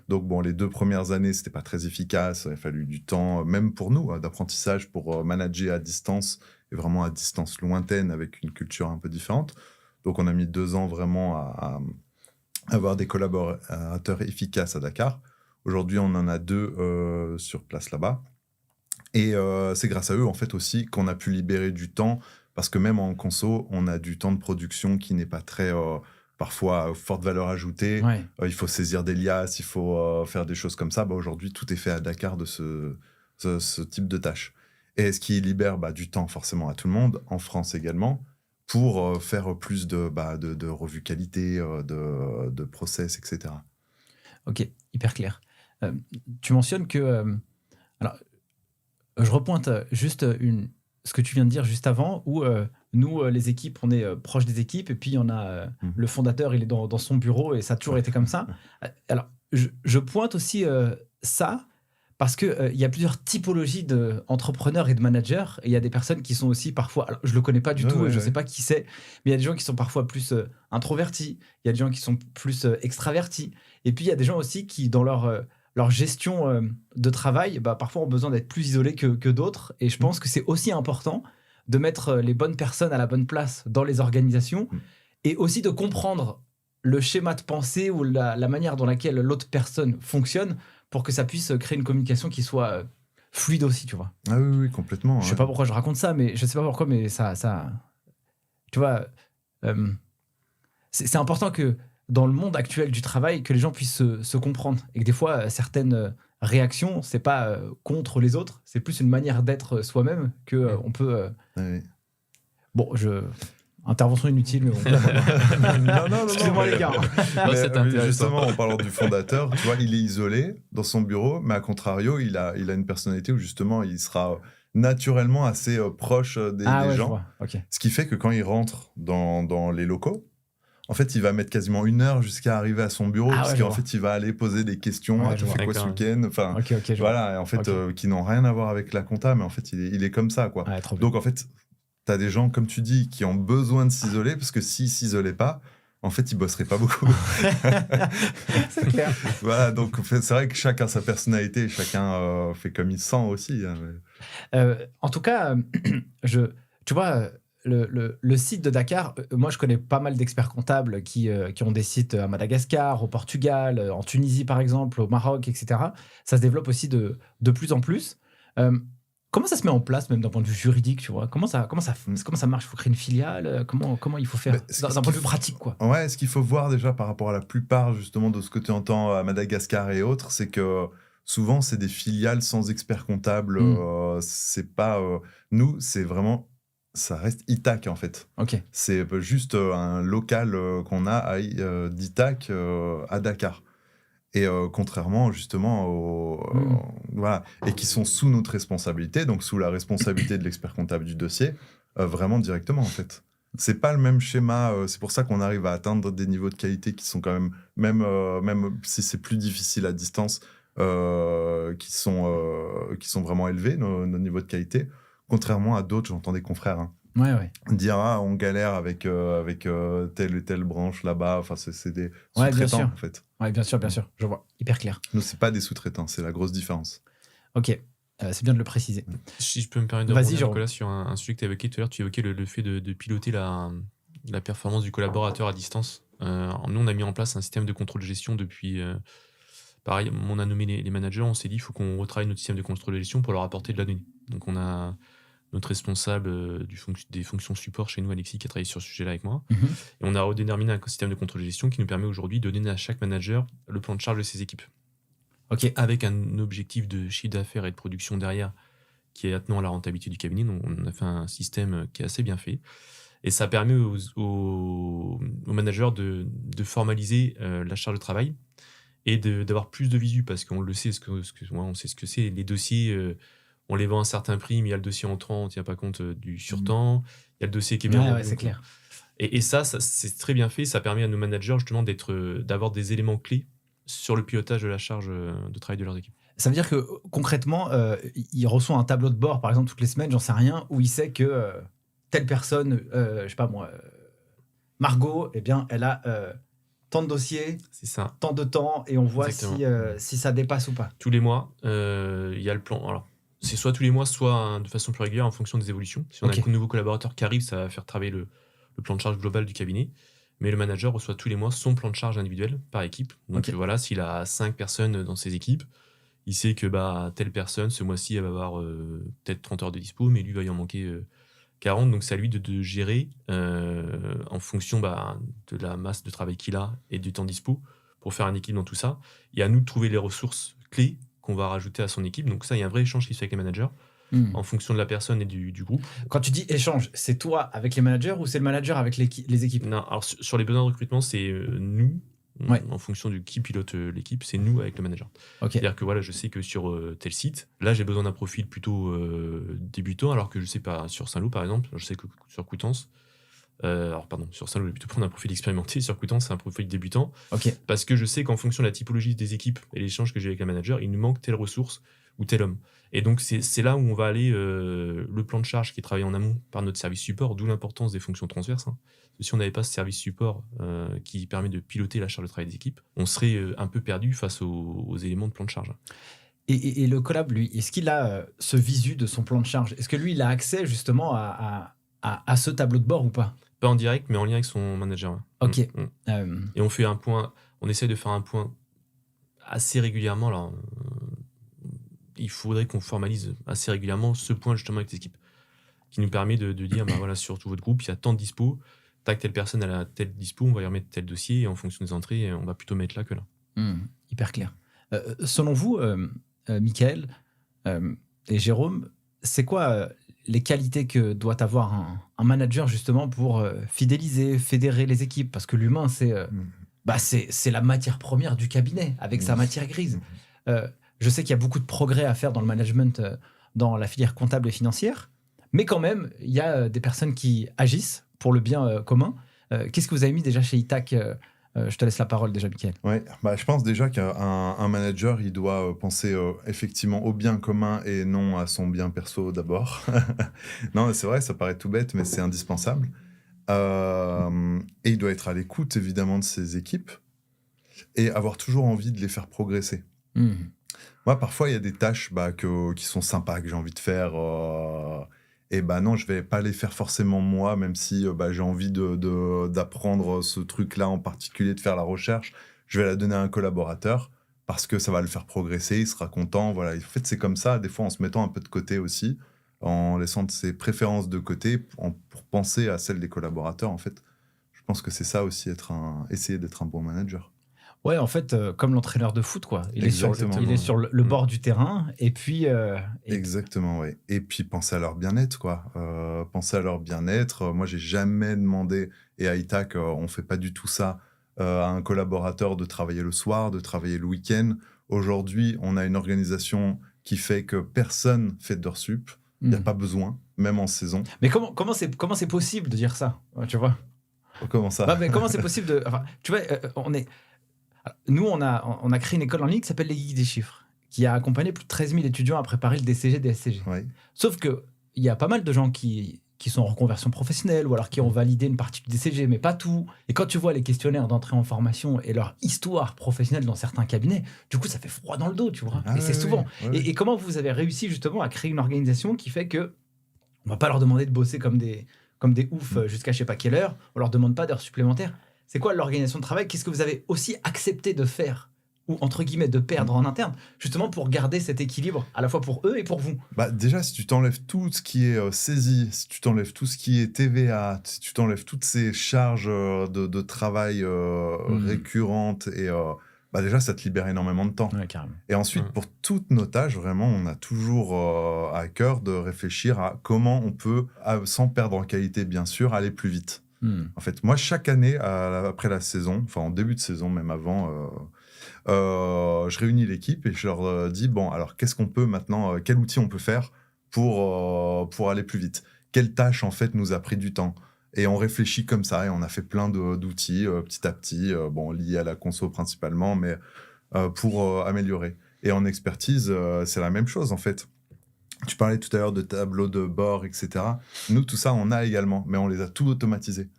Donc bon, les 2 premières années, c'était pas très efficace. Il a fallu du temps, même pour nous, d'apprentissage pour manager à distance et vraiment à distance lointaine avec une culture un peu différente. Donc on a mis 2 ans vraiment à avoir des collaborateurs efficaces à Dakar. Aujourd'hui, on en a 2 sur place là-bas. Et c'est grâce à eux, en fait, aussi qu'on a pu libérer du temps, parce que même en conso, on a du temps de production qui n'est pas très, parfois, forte valeur ajoutée. Ouais. Il faut saisir des liasses, il faut faire des choses comme ça. Aujourd'hui, tout est fait à Dakar de ce type de tâches. Et ce qui libère du temps forcément à tout le monde, en France également, pour faire plus de revues qualité, de process, etc. Ok, hyper clair. Tu mentionnes que... alors, je repointe juste ce que tu viens de dire juste avant, où nous, les équipes, on est proches des équipes, et puis il y en a le fondateur, il est dans son bureau, et ça a toujours été comme ça. Alors, je pointe aussi ça, parce qu'il y a plusieurs typologies d'entrepreneurs et de managers, et il y a des personnes qui sont aussi parfois... Alors, je ne le connais pas du tout, et je ne sais pas qui c'est, mais il y a des gens qui sont parfois plus introvertis, il y a des gens qui sont plus extravertis, et puis il y a des gens aussi qui, dans leur gestion de travail, parfois ont besoin d'être plus isolés que d'autres. Et je pense que c'est aussi important de mettre les bonnes personnes à la bonne place dans les organisations et aussi de comprendre le schéma de pensée ou la manière dans laquelle l'autre personne fonctionne pour que ça puisse créer une communication qui soit fluide aussi, tu vois. Ah oui, complètement. Je sais pas pourquoi je raconte ça, mais je sais pas pourquoi, mais ça tu vois, c'est important que dans le monde actuel du travail, que les gens puissent se comprendre. Et que des fois, certaines réactions, c'est pas contre les autres, c'est plus une manière d'être soi-même qu'on peut... Oui. Bon, intervention inutile, mais bon. Non. Excusez-moi les gars. Mais justement, en parlant du fondateur, tu vois, il est isolé dans son bureau, mais à contrario, il a une personnalité où justement, il sera naturellement assez proche des gens. Je vois. Okay. Ce qui fait que quand il rentre dans les locaux, en fait, il va mettre quasiment 1 heure jusqu'à arriver à son bureau, parce qu'en fait, il va aller poser des questions. Tu fais quoi ce week-end ? Enfin, voilà, en fait, qui n'ont rien à voir avec la compta, mais en fait, il est comme ça, quoi. Donc, en fait, tu as des gens, comme tu dis, qui ont besoin de s'isoler, parce que s'ils ne s'isolaient pas, en fait, ils ne bosseraient pas beaucoup. C'est clair. Voilà, donc c'est vrai que chacun a sa personnalité, chacun fait comme il sent aussi. En tout cas, tu vois... le site de Dakar, moi je connais pas mal d'experts comptables qui ont des sites à Madagascar, au Portugal, en Tunisie par exemple, au Maroc, etc. Ça se développe aussi de plus en plus. Comment ça se met en place, même d'un point de vue juridique, tu vois? Comment ça marche? Il faut créer une filiale? Comment il faut faire? D'un point de vue pratique, quoi. Ouais, ce qu'il faut voir déjà par rapport à la plupart justement de ce que tu entends à Madagascar et autres, c'est que souvent c'est des filiales sans expert comptable. C'est pas nous, c'est vraiment ça reste Itac en fait. Ok. C'est juste un local qu'on a d'Itac à Dakar. Et contrairement justement voilà, et qui sont sous notre responsabilité, donc sous la responsabilité de l'expert comptable du dossier, vraiment directement en fait. C'est pas le même schéma, c'est pour ça qu'on arrive à atteindre des niveaux de qualité qui sont quand même si c'est plus difficile à distance, qui sont vraiment élevés, nos niveaux de qualité, contrairement à d'autres, j'entends des confrères, hein, Ouais. dire on galère avec telle et telle branche là-bas, enfin c'est des Ouais, bien sous-traitants sûr. en fait. Ouais, bien sûr, je vois. Hyper clair. Nous, c'est pas des sous-traitants, c'est la grosse différence. Ok, c'est bien de le préciser. Si je peux me permettre de Vas-y, rebondir, Jérôme. Nicolas, sur un sujet que tu évoqué tout à l'heure, tu évoquais le fait de piloter la performance du collaborateur à distance. Nous, on a mis en place un système de contrôle de gestion depuis... pareil, on a nommé les managers, on s'est dit il faut qu'on retravaille notre système de contrôle de gestion pour leur apporter de la donnée. Donc on a notre responsable des fonctions support chez nous, Alexis, qui a travaillé sur ce sujet-là avec moi. Mhm. Et on a redéterminé un système de contrôle de gestion qui nous permet aujourd'hui de donner à chaque manager le plan de charge de ses équipes. Ok. Avec un objectif de chiffre d'affaires et de production derrière qui est attenant à la rentabilité du cabinet. Donc on a fait un système qui est assez bien fait. Et ça permet aux managers de formaliser la charge de travail et d'avoir plus de visu, parce qu'on le sait, on sait ce que c'est. Les dossiers, on les vend à un certain prix, mais il y a le dossier entrant, on ne tient pas compte du surtemps. Il y a le dossier qui est bien vendu. Ouais, c'est clair. Et ça, c'est très bien fait. Ça permet à nos managers justement d'avoir des éléments clés sur le pilotage de la charge de travail de leurs équipes. Ça veut dire que concrètement, il reçoit un tableau de bord, par exemple, toutes les semaines, j'en sais rien, où il sait que telle personne, je sais pas moi, Margot, eh bien, elle a tant de dossiers, C'est ça. tant de temps, et on voit si ça dépasse ou pas. Tous les mois, il y a le plan. Alors, c'est soit tous les mois, soit de façon plus régulière en fonction des évolutions. Si on a un nouveau collaborateur qui arrive, ça va faire travailler le plan de charge global du cabinet. Mais le manager reçoit tous les mois son plan de charge individuel par équipe. Donc voilà, s'il a 5 personnes dans ses équipes, il sait que telle personne, ce mois-ci, elle va avoir peut-être 30 heures de dispo, mais lui va y en manquer 40. Donc c'est à lui de gérer en fonction de la masse de travail qu'il a et du temps dispo pour faire un équilibre dans tout ça. Et à nous de trouver les ressources clés qu'on va rajouter à son équipe. Donc ça, il y a un vrai échange qui se fait avec les managers en fonction de la personne et du groupe. Quand tu dis échange, c'est toi avec les managers ou c'est le manager avec les équipes? Non, alors sur les besoins de recrutement, c'est nous, en fonction de qui pilote l'équipe, c'est nous avec le manager. C'est-à-dire que voilà, je sais que sur tel site, là j'ai besoin d'un profil plutôt débutant, alors que je sais pas, sur Saint-Lô par exemple, je sais que sur Coutances, sur Saint-Lô, je vais plutôt prendre un profil expérimenté, sur Coutances, c'est un profil débutant, parce que je sais qu'en fonction de la typologie des équipes et l'échange que j'ai avec le manager, il nous manque telle ressource ou tel homme. Et donc, c'est là où on va aller, le plan de charge qui est travaillé en amont par notre service support, d'où l'importance des fonctions transverses. Hein. Si on n'avait pas ce service support qui permet de piloter la charge de travail des équipes, on serait un peu perdu face aux éléments de plan de charge. Et le collab, lui, est-ce qu'il a ce visu de son plan de charge? Est-ce que lui, il a accès justement à ce tableau de bord ou pas? Pas en direct, mais en lien avec son manager. Ok. Et on fait un point, on essaie de faire un point assez régulièrement. Alors, il faudrait qu'on formalise assez régulièrement ce point justement avec les équipes, qui nous permet de dire, voilà, sur tout votre groupe, il y a tant de dispo, tac, telle personne elle a tel dispo, on va y remettre tel dossier, et en fonction des entrées, on va plutôt mettre là que là. Hyper clair. Selon vous, Michael et Jérôme, c'est quoi les qualités que doit avoir un manager justement pour fidéliser, fédérer les équipes? Parce que l'humain, c'est la matière première du cabinet, avec sa matière grise. Je sais qu'il y a beaucoup de progrès à faire dans le management, dans la filière comptable et financière, mais quand même, il y a des personnes qui agissent pour le bien commun. Qu'est-ce que vous avez mis déjà chez Itac? Je te laisse la parole déjà, Michael. Ouais, je pense déjà qu'un manager, il doit penser effectivement au bien commun et non à son bien perso d'abord. Non, c'est vrai, ça paraît tout bête, mais c'est indispensable. Et il doit être à l'écoute, évidemment, de ses équipes et avoir toujours envie de les faire progresser. Moi, parfois, il y a des tâches qui sont sympas, que j'ai envie de faire. Et bah non, je vais pas les faire forcément moi, même si j'ai envie d'apprendre ce truc-là en particulier, de faire la recherche. Je vais la donner à un collaborateur parce que ça va le faire progresser, il sera content. Voilà. En fait, c'est comme ça, des fois en se mettant un peu de côté aussi, en laissant ses préférences de côté pour penser à celles des collaborateurs. En fait, je pense que c'est ça aussi, essayer d'être un bon manager. Ouais, en fait, comme l'entraîneur de foot, quoi. Il est sur le bord du terrain, et puis... Exactement, oui. Et puis, penser à leur bien-être, quoi. Penser à leur bien-être. Moi, j'ai jamais demandé, et à Itac, on fait pas du tout ça, à un collaborateur de travailler le soir, de travailler le week-end. Aujourd'hui, on a une organisation qui fait que personne fait d'heures sup. Il n'y a pas besoin, même en saison. Mais comment c'est possible de dire ça, tu vois? Comment ça? Bah, mais comment c'est possible de... Enfin, tu vois, nous, on a créé une école en ligne qui s'appelle les Geeks des chiffres, qui a accompagné plus de 13 000 étudiants à préparer le DCG, DSCG. Oui. Sauf qu'il y a pas mal de gens qui sont en reconversion professionnelle ou alors qui ont validé une partie du DCG, mais pas tout. Et quand tu vois les questionnaires d'entrée en formation et leur histoire professionnelle dans certains cabinets, du coup, ça fait froid dans le dos, tu vois. Et c'est souvent. Et comment vous avez réussi justement à créer une organisation qui fait que on va pas leur demander de bosser comme des oufs jusqu'à je sais pas quelle heure, on leur demande pas d'heures supplémentaires. C'est quoi l'organisation de travail? Qu'est-ce que vous avez aussi accepté de faire, ou entre guillemets de perdre en interne, justement pour garder cet équilibre à la fois pour eux et pour vous? Déjà, si tu t'enlèves tout ce qui est saisie, si tu t'enlèves tout ce qui est TVA, si tu t'enlèves toutes ces charges de travail récurrentes, et déjà, ça te libère énormément de temps. Ouais, carrément. Et ensuite, pour toutes nos tâches, vraiment, on a toujours à cœur de réfléchir à comment on peut, sans perdre en qualité, bien sûr, aller plus vite. En fait, moi, chaque année, après la saison, enfin en début de saison, même avant, je réunis l'équipe et je leur dis, bon, alors qu'est-ce qu'on peut maintenant, quel outil on peut faire pour aller plus vite? Quelle tâche, en fait, nous a pris du temps? Et on réfléchit comme ça, et on a fait plein d'outils petit à petit, liés à la conso principalement, mais pour améliorer. Et en expertise, c'est la même chose, en fait. Tu parlais tout à l'heure de tableaux de bord, etc. Nous, tout ça, on a également, mais on les a tout automatisés.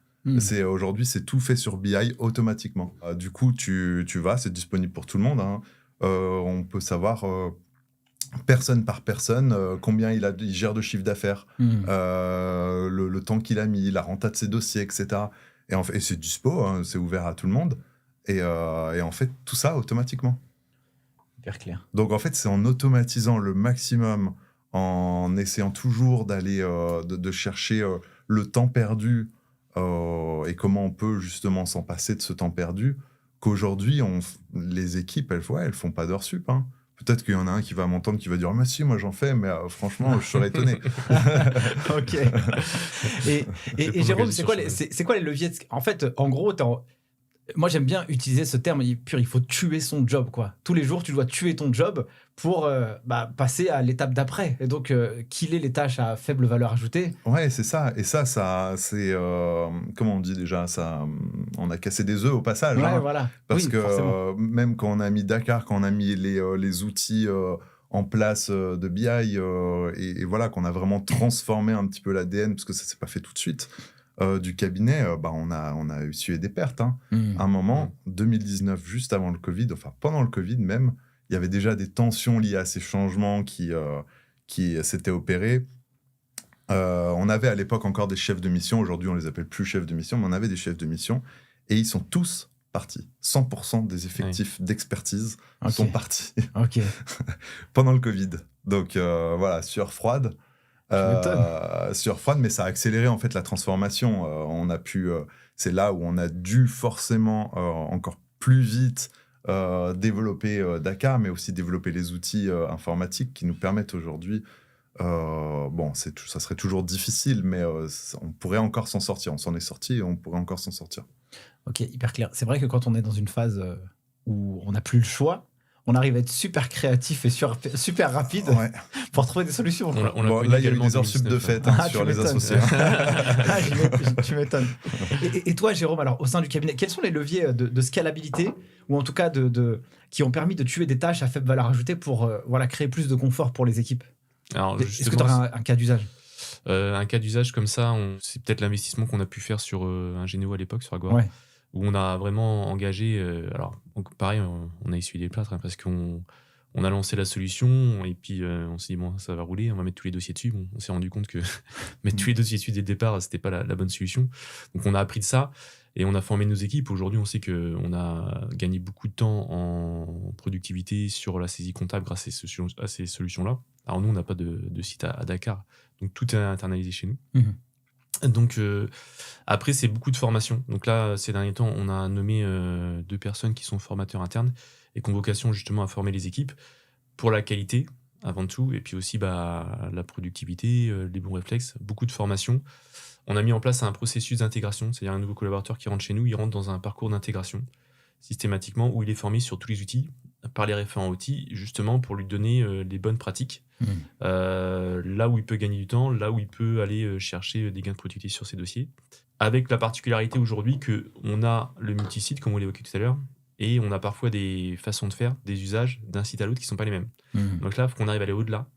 Aujourd'hui, c'est tout fait sur BI automatiquement. Du coup, tu vas, c'est disponible pour tout le monde, hein. On peut savoir personne par personne combien il gère de chiffre d'affaires, le temps qu'il a mis, la renta de ses dossiers, etc. Et c'est dispo, hein, c'est ouvert à tout le monde. Et en fait, tout ça automatiquement. Hyper clair. Donc en fait, c'est en automatisant le maximum, en essayant toujours d'aller de chercher le temps perdu et comment on peut justement s'en passer de ce temps perdu, qu'aujourd'hui, les équipes, elles font pas d'heures sup, hein. Peut-être qu'il y en a un qui va m'entendre, qui va dire « Mais si, moi j'en fais, mais franchement, je serais étonné. » Ok. Et Jérôme, c'est quoi les leviers En fait, en gros, moi j'aime bien utiliser ce terme, il faut tuer son job, quoi. Tous les jours, tu dois tuer ton job pour passer à l'étape d'après. Et donc, killer les tâches à faible valeur ajoutée. Ouais, c'est ça. Et ça c'est... comment on dit déjà ça, on a cassé des œufs au passage. Ouais, hein, voilà. Parce oui, que même quand on a mis Dakar, quand on a mis les outils en place de BI, et voilà, qu'on a vraiment transformé un petit peu l'ADN, parce que ça s'est pas fait tout de suite, du cabinet, on a essuyé des pertes. Hein. À un moment, 2019, juste avant le Covid, enfin pendant le Covid même, il y avait déjà des tensions liées à ces changements qui s'étaient opérés. On avait à l'époque encore des chefs de mission. Aujourd'hui, on les appelle plus chefs de mission, mais on avait des chefs de mission. Et ils sont tous partis. 100% des effectifs d'expertise sont partis pendant le Covid. Donc voilà, sueur froide. Sueur froide, mais ça a accéléré en fait la transformation. On a pu, c'est là où on a dû forcément encore plus vite développer Dakar, mais aussi développer les outils informatiques qui nous permettent aujourd'hui. Ça serait toujours difficile, mais on pourrait encore s'en sortir. On s'en est sorti et on pourrait encore s'en sortir. Ok, hyper clair. C'est vrai que quand on est dans une phase où on n'a plus le choix, on arrive à être super créatif et super rapide pour trouver des solutions. Là, il y a eu des heures sup de fête sur les associés. Tu m'étonnes. Et toi, Jérôme, alors au sein du cabinet, quels sont les leviers de scalabilité, ou en tout cas qui ont permis de tuer des tâches à faible valeur ajoutée pour créer plus de confort pour les équipes? Est-ce que tu aurais un cas d'usage? Un cas d'usage comme ça, c'est peut-être l'investissement qu'on a pu faire sur Ingéneo à l'époque, sur Agora, où on a vraiment engagé. Alors, pareil, on a essuyé des plâtres, parce qu'on On a lancé la solution et puis on s'est dit, bon, ça va rouler, on va mettre tous les dossiers dessus. Bon, on s'est rendu compte que mettre tous les dossiers dessus dès le départ, c'était pas la bonne solution. Donc, on a appris de ça et on a formé nos équipes. Aujourd'hui, on sait qu'on a gagné beaucoup de temps en productivité sur la saisie comptable grâce à ces solutions-là. Alors, nous, on n'a pas de site à Dakar. Donc, tout est internalisé chez nous. Donc, après, c'est beaucoup de formation. Donc là, ces derniers temps, on a nommé 2 personnes qui sont formateurs internes et qui ont vocation justement à former les équipes pour la qualité, avant tout, et puis aussi la productivité, les bons réflexes, beaucoup de formation. On a mis en place un processus d'intégration, c'est-à-dire un nouveau collaborateur qui rentre chez nous, il rentre dans un parcours d'intégration systématiquement où il est formé sur tous les outils, par les référents outils, justement pour lui donner les bonnes pratiques. Là où il peut gagner du temps, là où il peut aller chercher des gains de productivité sur ses dossiers. Avec la particularité aujourd'hui qu'on a le multisite, comme on l'évoquait tout à l'heure, et on a parfois des façons de faire, des usages d'un site à l'autre qui ne sont pas les mêmes. Donc là, il faut qu'on arrive à aller au-delà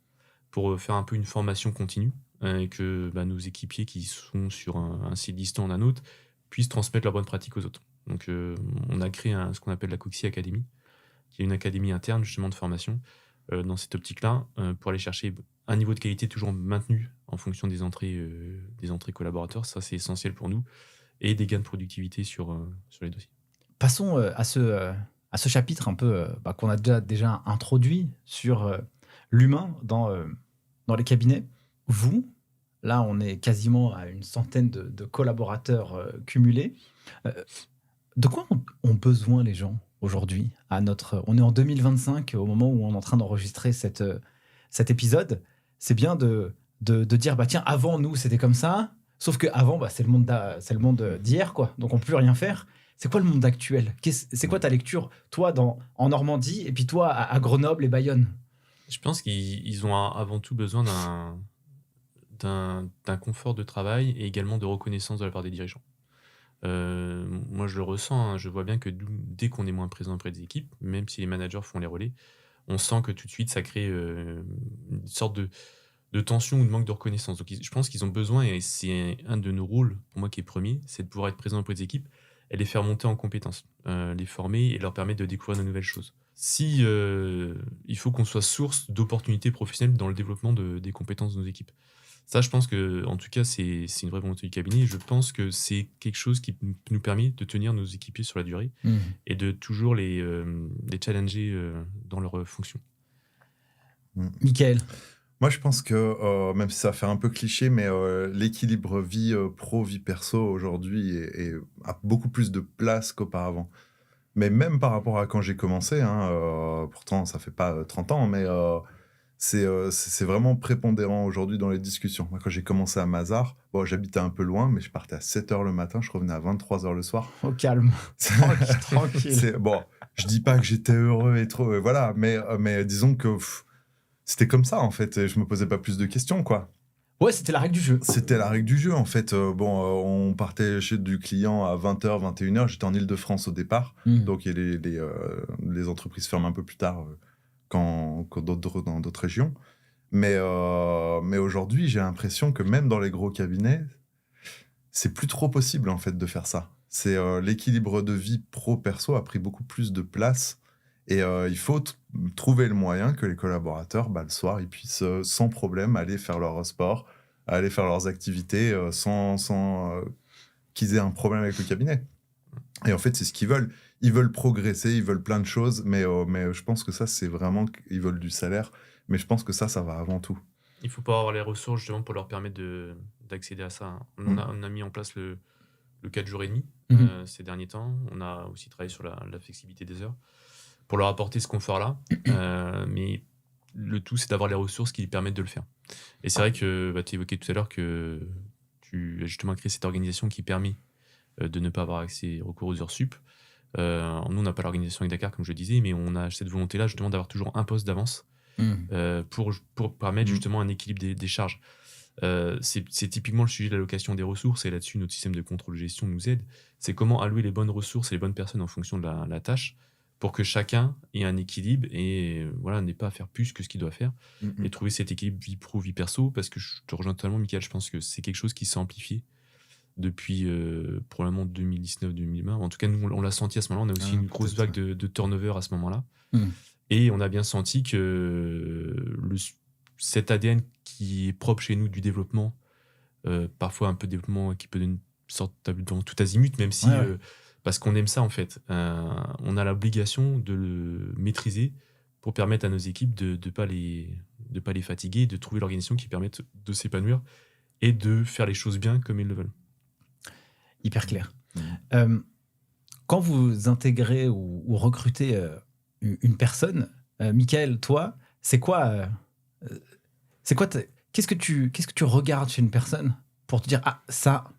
pour faire un peu une formation continue et que nos équipiers qui sont sur un site distant d'un autre puissent transmettre leurs bonnes pratiques aux autres. Donc on a créé ce qu'on appelle la Coxy Academy, qui est une académie interne justement de formation dans cette optique-là, pour aller chercher un niveau de qualité toujours maintenu en fonction des entrées collaborateurs. Ça, c'est essentiel pour nous. Et des gains de productivité sur les dossiers. Passons à ce chapitre un peu qu'on a déjà introduit sur l'humain dans les cabinets. Vous, là, on est quasiment à une centaine de collaborateurs cumulés. De quoi ont besoin les gens aujourd'hui on est en 2025, au moment où on est en train d'enregistrer cet épisode. C'est bien de dire, tiens, avant, nous, c'était comme ça. Sauf qu'avant, c'est le monde d'hier, quoi. Donc, on ne peut plus rien faire. C'est quoi le monde actuel ? C'est quoi ta lecture, toi, en Normandie, et puis toi, à Grenoble et Bayonne ? Je pense qu'ils ont avant tout besoin d'un confort de travail et également de reconnaissance de la part des dirigeants. Moi, je le ressens, je vois bien que dès qu'on est moins présent auprès des équipes, même si les managers font les relais, on sent que tout de suite, ça crée une sorte de tension ou de manque de reconnaissance. Donc, je pense qu'ils ont besoin, et c'est un de nos rôles, pour moi qui est premier, c'est de pouvoir être présent auprès des équipes et les faire monter en compétences, les former et leur permettre de découvrir de nouvelles choses. Il faut qu'on soit source d'opportunités professionnelles dans le développement des compétences de nos équipes. Ça, je pense que, en tout cas, c'est une vraie volonté du cabinet. Et je pense que c'est quelque chose qui nous permet de tenir nos équipiers sur la durée et de toujours les challenger dans leurs fonctions. Mickaël ? Moi, je pense que, même si ça fait un peu cliché, mais l'équilibre vie pro, vie perso aujourd'hui a beaucoup plus de place qu'auparavant. Mais même par rapport à quand j'ai commencé, pourtant ça fait pas 30 ans, mais c'est vraiment prépondérant aujourd'hui dans les discussions. Moi, quand j'ai commencé à Mazars, j'habitais un peu loin, mais je partais à 7h le matin, je revenais à 23h le soir. Au calme, tranquille. Je dis pas que j'étais heureux et trop, voilà, mais disons que c'était comme ça, en fait, et je me posais pas plus de questions, quoi. Ouais, c'était la règle du jeu. C'était la règle du jeu, en fait. On partait chez du client à 20h, 21h. J'étais en Île-de-France au départ. Donc, les entreprises ferment un peu plus tard dans d'autres régions. Mais aujourd'hui, j'ai l'impression que même dans les gros cabinets, c'est plus trop possible, en fait, de faire ça. L'équilibre de vie pro-perso a pris beaucoup plus de place. Et il faut trouver le moyen que les collaborateurs, le soir, ils puissent sans problème aller faire leur sport, aller faire leurs activités sans qu'ils aient un problème avec le cabinet. Et en fait, c'est ce qu'ils veulent. Ils veulent progresser, ils veulent plein de choses, mais je pense que ça, c'est vraiment qu'ils veulent du salaire. Mais je pense que ça va avant tout. Il faut pas avoir les ressources justement pour leur permettre d'accéder à ça. On a mis en place le 4 jours et demi ces derniers temps. On a aussi travaillé sur la flexibilité des heures pour leur apporter ce confort-là. Mais le tout, c'est d'avoir les ressources qui permettent de le faire. Et c'est vrai que tu évoquais tout à l'heure que tu as justement créé cette organisation qui permet de ne pas avoir accès recours aux heures sup. Nous, on n'a pas l'organisation avec Dakar, comme je le disais, mais on a cette volonté-là justement d'avoir toujours un poste d'avance pour permettre justement un équilibre des charges. C'est typiquement le sujet de l'allocation des ressources, et là-dessus, notre système de contrôle de gestion nous aide. C'est comment allouer les bonnes ressources et les bonnes personnes en fonction de la tâche, pour que chacun ait un équilibre et n'ait pas à faire plus que ce qu'il doit faire, et trouver cet équilibre vie pro, vie perso, parce que je te rejoins totalement, Mickaël, je pense que c'est quelque chose qui s'est amplifié depuis probablement 2019-2020. En tout cas, nous, on l'a senti à ce moment-là, on a aussi une grosse vague de turnover à ce moment-là. Et on a bien senti que cet ADN qui est propre chez nous du développement, parfois un peu de développement qui peut donner une sorte dans tout azimut, même si, parce qu'on aime ça en fait, on a l'obligation de le maîtriser pour permettre à nos équipes de ne pas les fatiguer, de trouver l'organisation qui permette de s'épanouir et de faire les choses bien comme ils le veulent. Hyper clair. Quand vous intégrez ou recrutez une personne, Michael, toi, qu'est-ce que tu regardes chez une personne pour te dire ça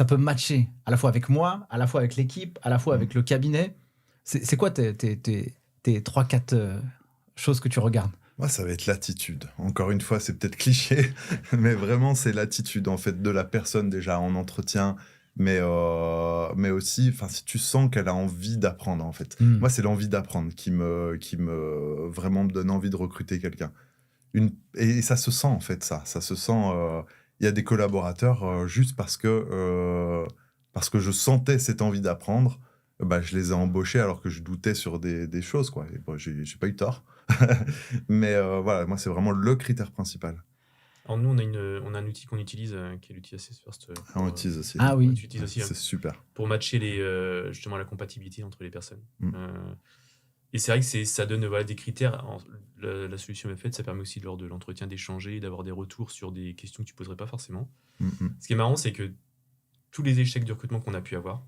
peut matcher à la fois avec moi, à la fois avec l'équipe, à la fois avec le cabinet. C'est quoi tes 3-4 choses que tu regardes? Moi, ça va être l'attitude. Encore une fois, c'est peut-être cliché, mais vraiment, c'est l'attitude en fait de la personne déjà en entretien, mais aussi, si tu sens qu'elle a envie d'apprendre en fait. Moi, c'est l'envie d'apprendre qui me vraiment me donne envie de recruter quelqu'un. Et ça se sent en fait, ça se sent. Il y a des collaborateurs juste parce que je sentais cette envie d'apprendre. Je les ai embauchés alors que je doutais sur des choses, quoi. Et j'ai pas eu tort. Mais voilà, moi, c'est vraiment le critère principal. Alors nous, on a un outil qu'on utilise qui est l'outil Assess First. On utilise aussi. Ah oui. Tu utilises aussi, c'est super. Pour matcher justement la compatibilité entre les personnes. Et c'est vrai que ça donne des critères. La solution est faite, ça permet aussi lors de l'entretien d'échanger, d'avoir des retours sur des questions que tu ne poserais pas forcément. Ce qui est marrant, c'est que tous les échecs de recrutement qu'on a pu avoir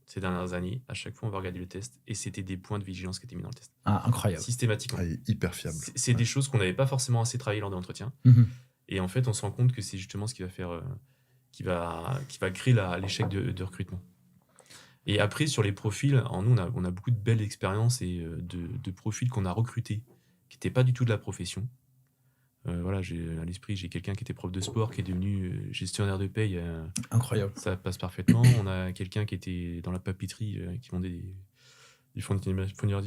ces dernières années, à chaque fois, on va regarder le test et c'était des points de vigilance qui étaient mis dans le test. Ah, incroyable. Systématiquement. Il est hyper fiable. C'est des choses qu'on n'avait pas forcément assez travaillé lors de l'entretien. Et en fait, on se rend compte que c'est justement ce qui va faire, qui va créer l'échec de recrutement. Et après, sur les profils, nous, on a beaucoup de belles expériences et de profils qu'on a recrutés qui n'étaient pas du tout de la profession. À l'esprit, j'ai quelqu'un qui était prof de sport, qui est devenu gestionnaire de paye. Incroyable. Ça passe parfaitement. On a quelqu'un qui était dans la papeterie, qui vendait des fournitures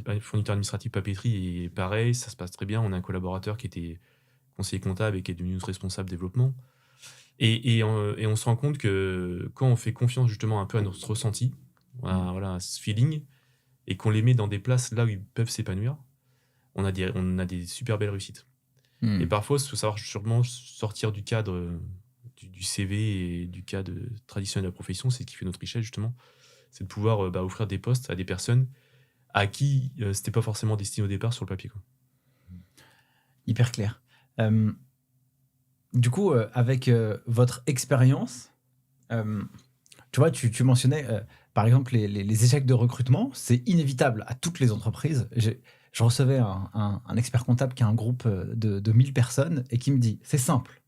administratives papeterie. Et pareil, ça se passe très bien. On a un collaborateur qui était conseiller comptable et qui est devenu notre responsable développement. Et on se rend compte que quand on fait confiance justement un peu à notre ressenti, à ce feeling, et qu'on les met dans des places là où ils peuvent s'épanouir, on a des super belles réussites. Et parfois, il faut savoir sûrement sortir du cadre du CV et du cadre traditionnel de la profession. C'est ce qui fait notre richesse, justement. C'est de pouvoir offrir des postes à des personnes à qui c'était pas forcément destiné au départ sur le papier, quoi. Hyper clair. Du coup, avec votre expérience, tu vois, tu mentionnais, par exemple, les échecs de recrutement. C'est inévitable à toutes les entreprises. Je recevais un expert comptable qui a un groupe de 1000 personnes et qui me dit, c'est simple,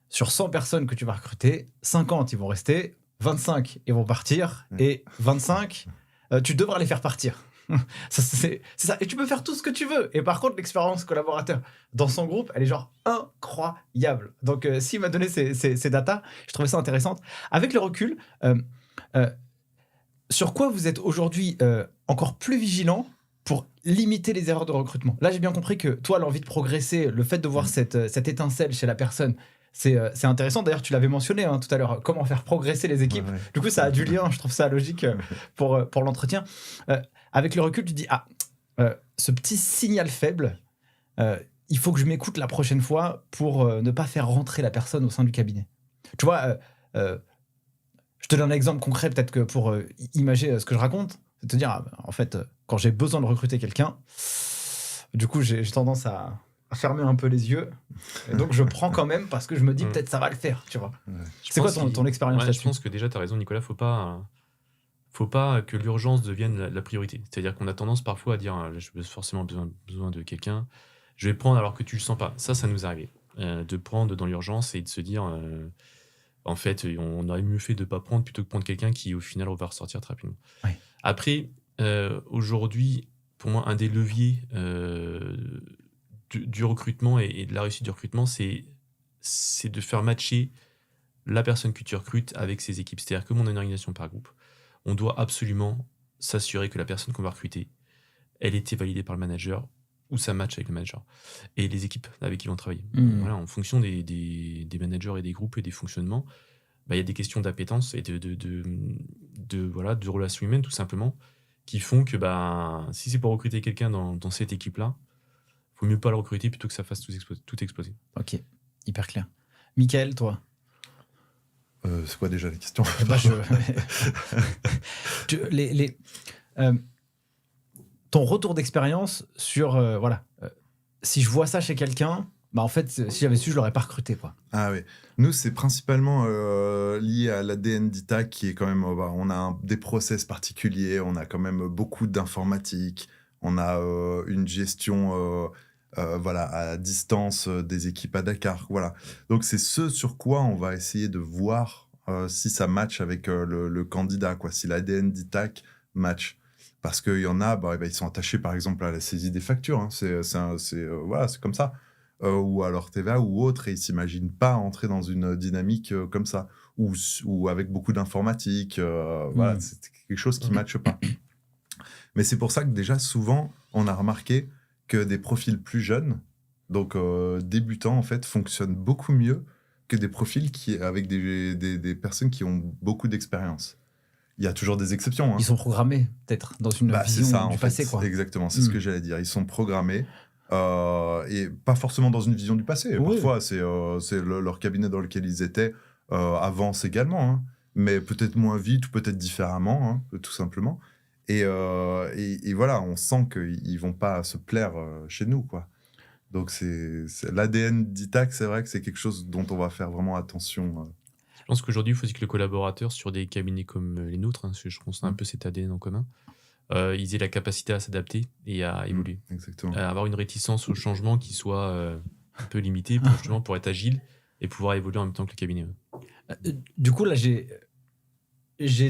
sur 100 personnes que tu vas recruter, 50 ils vont rester, 25 ils vont partir et 25, tu devras les faire partir. C'est ça. Et tu peux faire tout ce que tu veux. Et par contre, l'expérience collaborateur dans son groupe, elle est genre incroyable. Donc, s'il m'a donné ces datas, je trouvais ça intéressant. Avec le recul, sur quoi vous êtes aujourd'hui encore plus vigilant pour limiter les erreurs de recrutement? Là, j'ai bien compris que toi, l'envie de progresser, le fait de voir cette étincelle chez la personne, c'est intéressant. D'ailleurs, tu l'avais mentionné tout à l'heure, comment faire progresser les équipes. Ouais. Du coup, ça a du lien. Je trouve ça logique pour l'entretien. Avec le recul, tu dis, ce petit signal faible, il faut que je m'écoute la prochaine fois pour ne pas faire rentrer la personne au sein du cabinet. Tu vois, je te donne un exemple concret, peut-être que pour imager ce que je raconte, c'est de te dire, en fait, quand j'ai besoin de recruter quelqu'un, du coup, j'ai tendance à fermer un peu les yeux. Et donc, je prends quand même parce que je me dis, peut-être ça va le faire, tu vois. Ouais. C'est quoi ton expérience là-dessus? Je pense que déjà, tu as raison, Nicolas, faut pas que l'urgence devienne la priorité. C'est-à-dire qu'on a tendance parfois à dire, j'ai forcément besoin de quelqu'un, je vais prendre alors que tu le sens pas. Ça nous est arrivé. De prendre dans l'urgence et de se dire, en fait, on aurait mieux fait de pas prendre plutôt que prendre quelqu'un qui, au final, va ressortir très rapidement. Ouais. Après, aujourd'hui, pour moi, un des leviers du recrutement et de la réussite du recrutement, c'est de faire matcher la personne que tu recrutes avec ses équipes. C'est-à-dire que comme on a une organisation par groupe, on doit absolument s'assurer que la personne qu'on va recruter, elle était validée par le manager ou ça match avec le manager et les équipes avec qui ils vont travailler. Voilà, en fonction des managers et des groupes et des fonctionnements, il y a des questions d'appétence et de relations humaines tout simplement qui font que si c'est pour recruter quelqu'un dans cette équipe-là, il faut mieux pas le recruter plutôt que ça fasse tout exploser. Ok, hyper clair. Mickaël, toi? C'est quoi déjà les questions? Ton retour d'expérience sur si je vois ça chez quelqu'un, en fait, si j'avais su, je l'aurais pas recruté, quoi. Ah oui. Nous, c'est principalement lié à l'ADN d'Itac qui est quand même... on a des process particuliers, on a quand même beaucoup d'informatique, on a une gestion à distance des équipes à Dakar. Voilà. Donc, c'est ce sur quoi on va essayer de voir si ça match avec le candidat, quoi, si l'ADN d'Itac match. Parce qu'il y en a, ils sont attachés par exemple à la saisie des factures. Hein. C'est comme ça. Ou à leur TVA ou autre, et ils ne s'imaginent pas entrer dans une dynamique comme ça. Ou avec beaucoup d'informatique. C'est quelque chose qui ne matche pas. Mais c'est pour ça que déjà, souvent, on a remarqué que des profils plus jeunes, donc débutants, en fait, fonctionnent beaucoup mieux que des profils avec des personnes qui ont beaucoup d'expérience. Il y a toujours des exceptions. Hein. Ils sont programmés, peut-être, dans une vision du passé. Quoi. Exactement, c'est ce que j'allais dire. Ils sont programmés, et pas forcément dans une vision du passé. Oui. Parfois, c'est leur cabinet dans lequel ils étaient avance également, hein. Mais peut-être moins vite ou peut-être différemment, hein, tout simplement. Et voilà, on sent qu'ils ne vont pas se plaire chez nous, quoi. Donc, c'est l'ADN d'Itac, c'est vrai que c'est quelque chose dont on va faire vraiment attention. Je pense qu'aujourd'hui, il faut aussi que le collaborateur sur des cabinets comme les nôtres, hein, parce que je pense qu'on a un peu cet ADN en commun, ils aient la capacité à s'adapter et à évoluer. Exactement. Avoir une réticence au changement qui soit un peu limitée pour être agile et pouvoir évoluer en même temps que le cabinet. Du coup, là, j'ai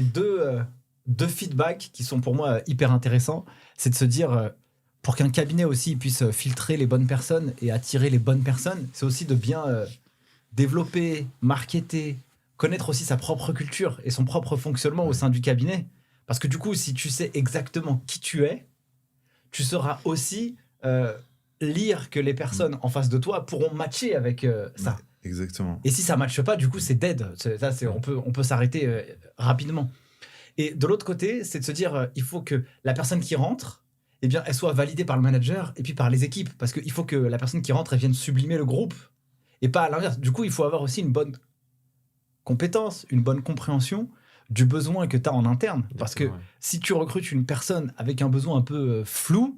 deux feedbacks qui sont pour moi hyper intéressants. C'est de se dire, pour qu'un cabinet aussi puisse filtrer les bonnes personnes et attirer les bonnes personnes, c'est aussi de bien développer, marketer, connaître aussi sa propre culture et son propre fonctionnement au sein du cabinet. Parce que du coup, si tu sais exactement qui tu es, tu sauras aussi lire que les personnes en face de toi pourront matcher avec ça. Exactement. Et si ça ne matche pas, du coup, c'est dead. On peut s'arrêter rapidement. Et de l'autre côté, c'est de se dire, il faut que la personne qui rentre, eh bien, elle soit validée par le manager et puis par les équipes. Parce qu'il faut que la personne qui rentre, elle vienne sublimer le groupe. Et pas à l'inverse. Du coup, il faut avoir aussi une bonne compétence, une bonne compréhension du besoin que tu as en interne. Parce que si tu recrutes une personne avec un besoin un peu flou,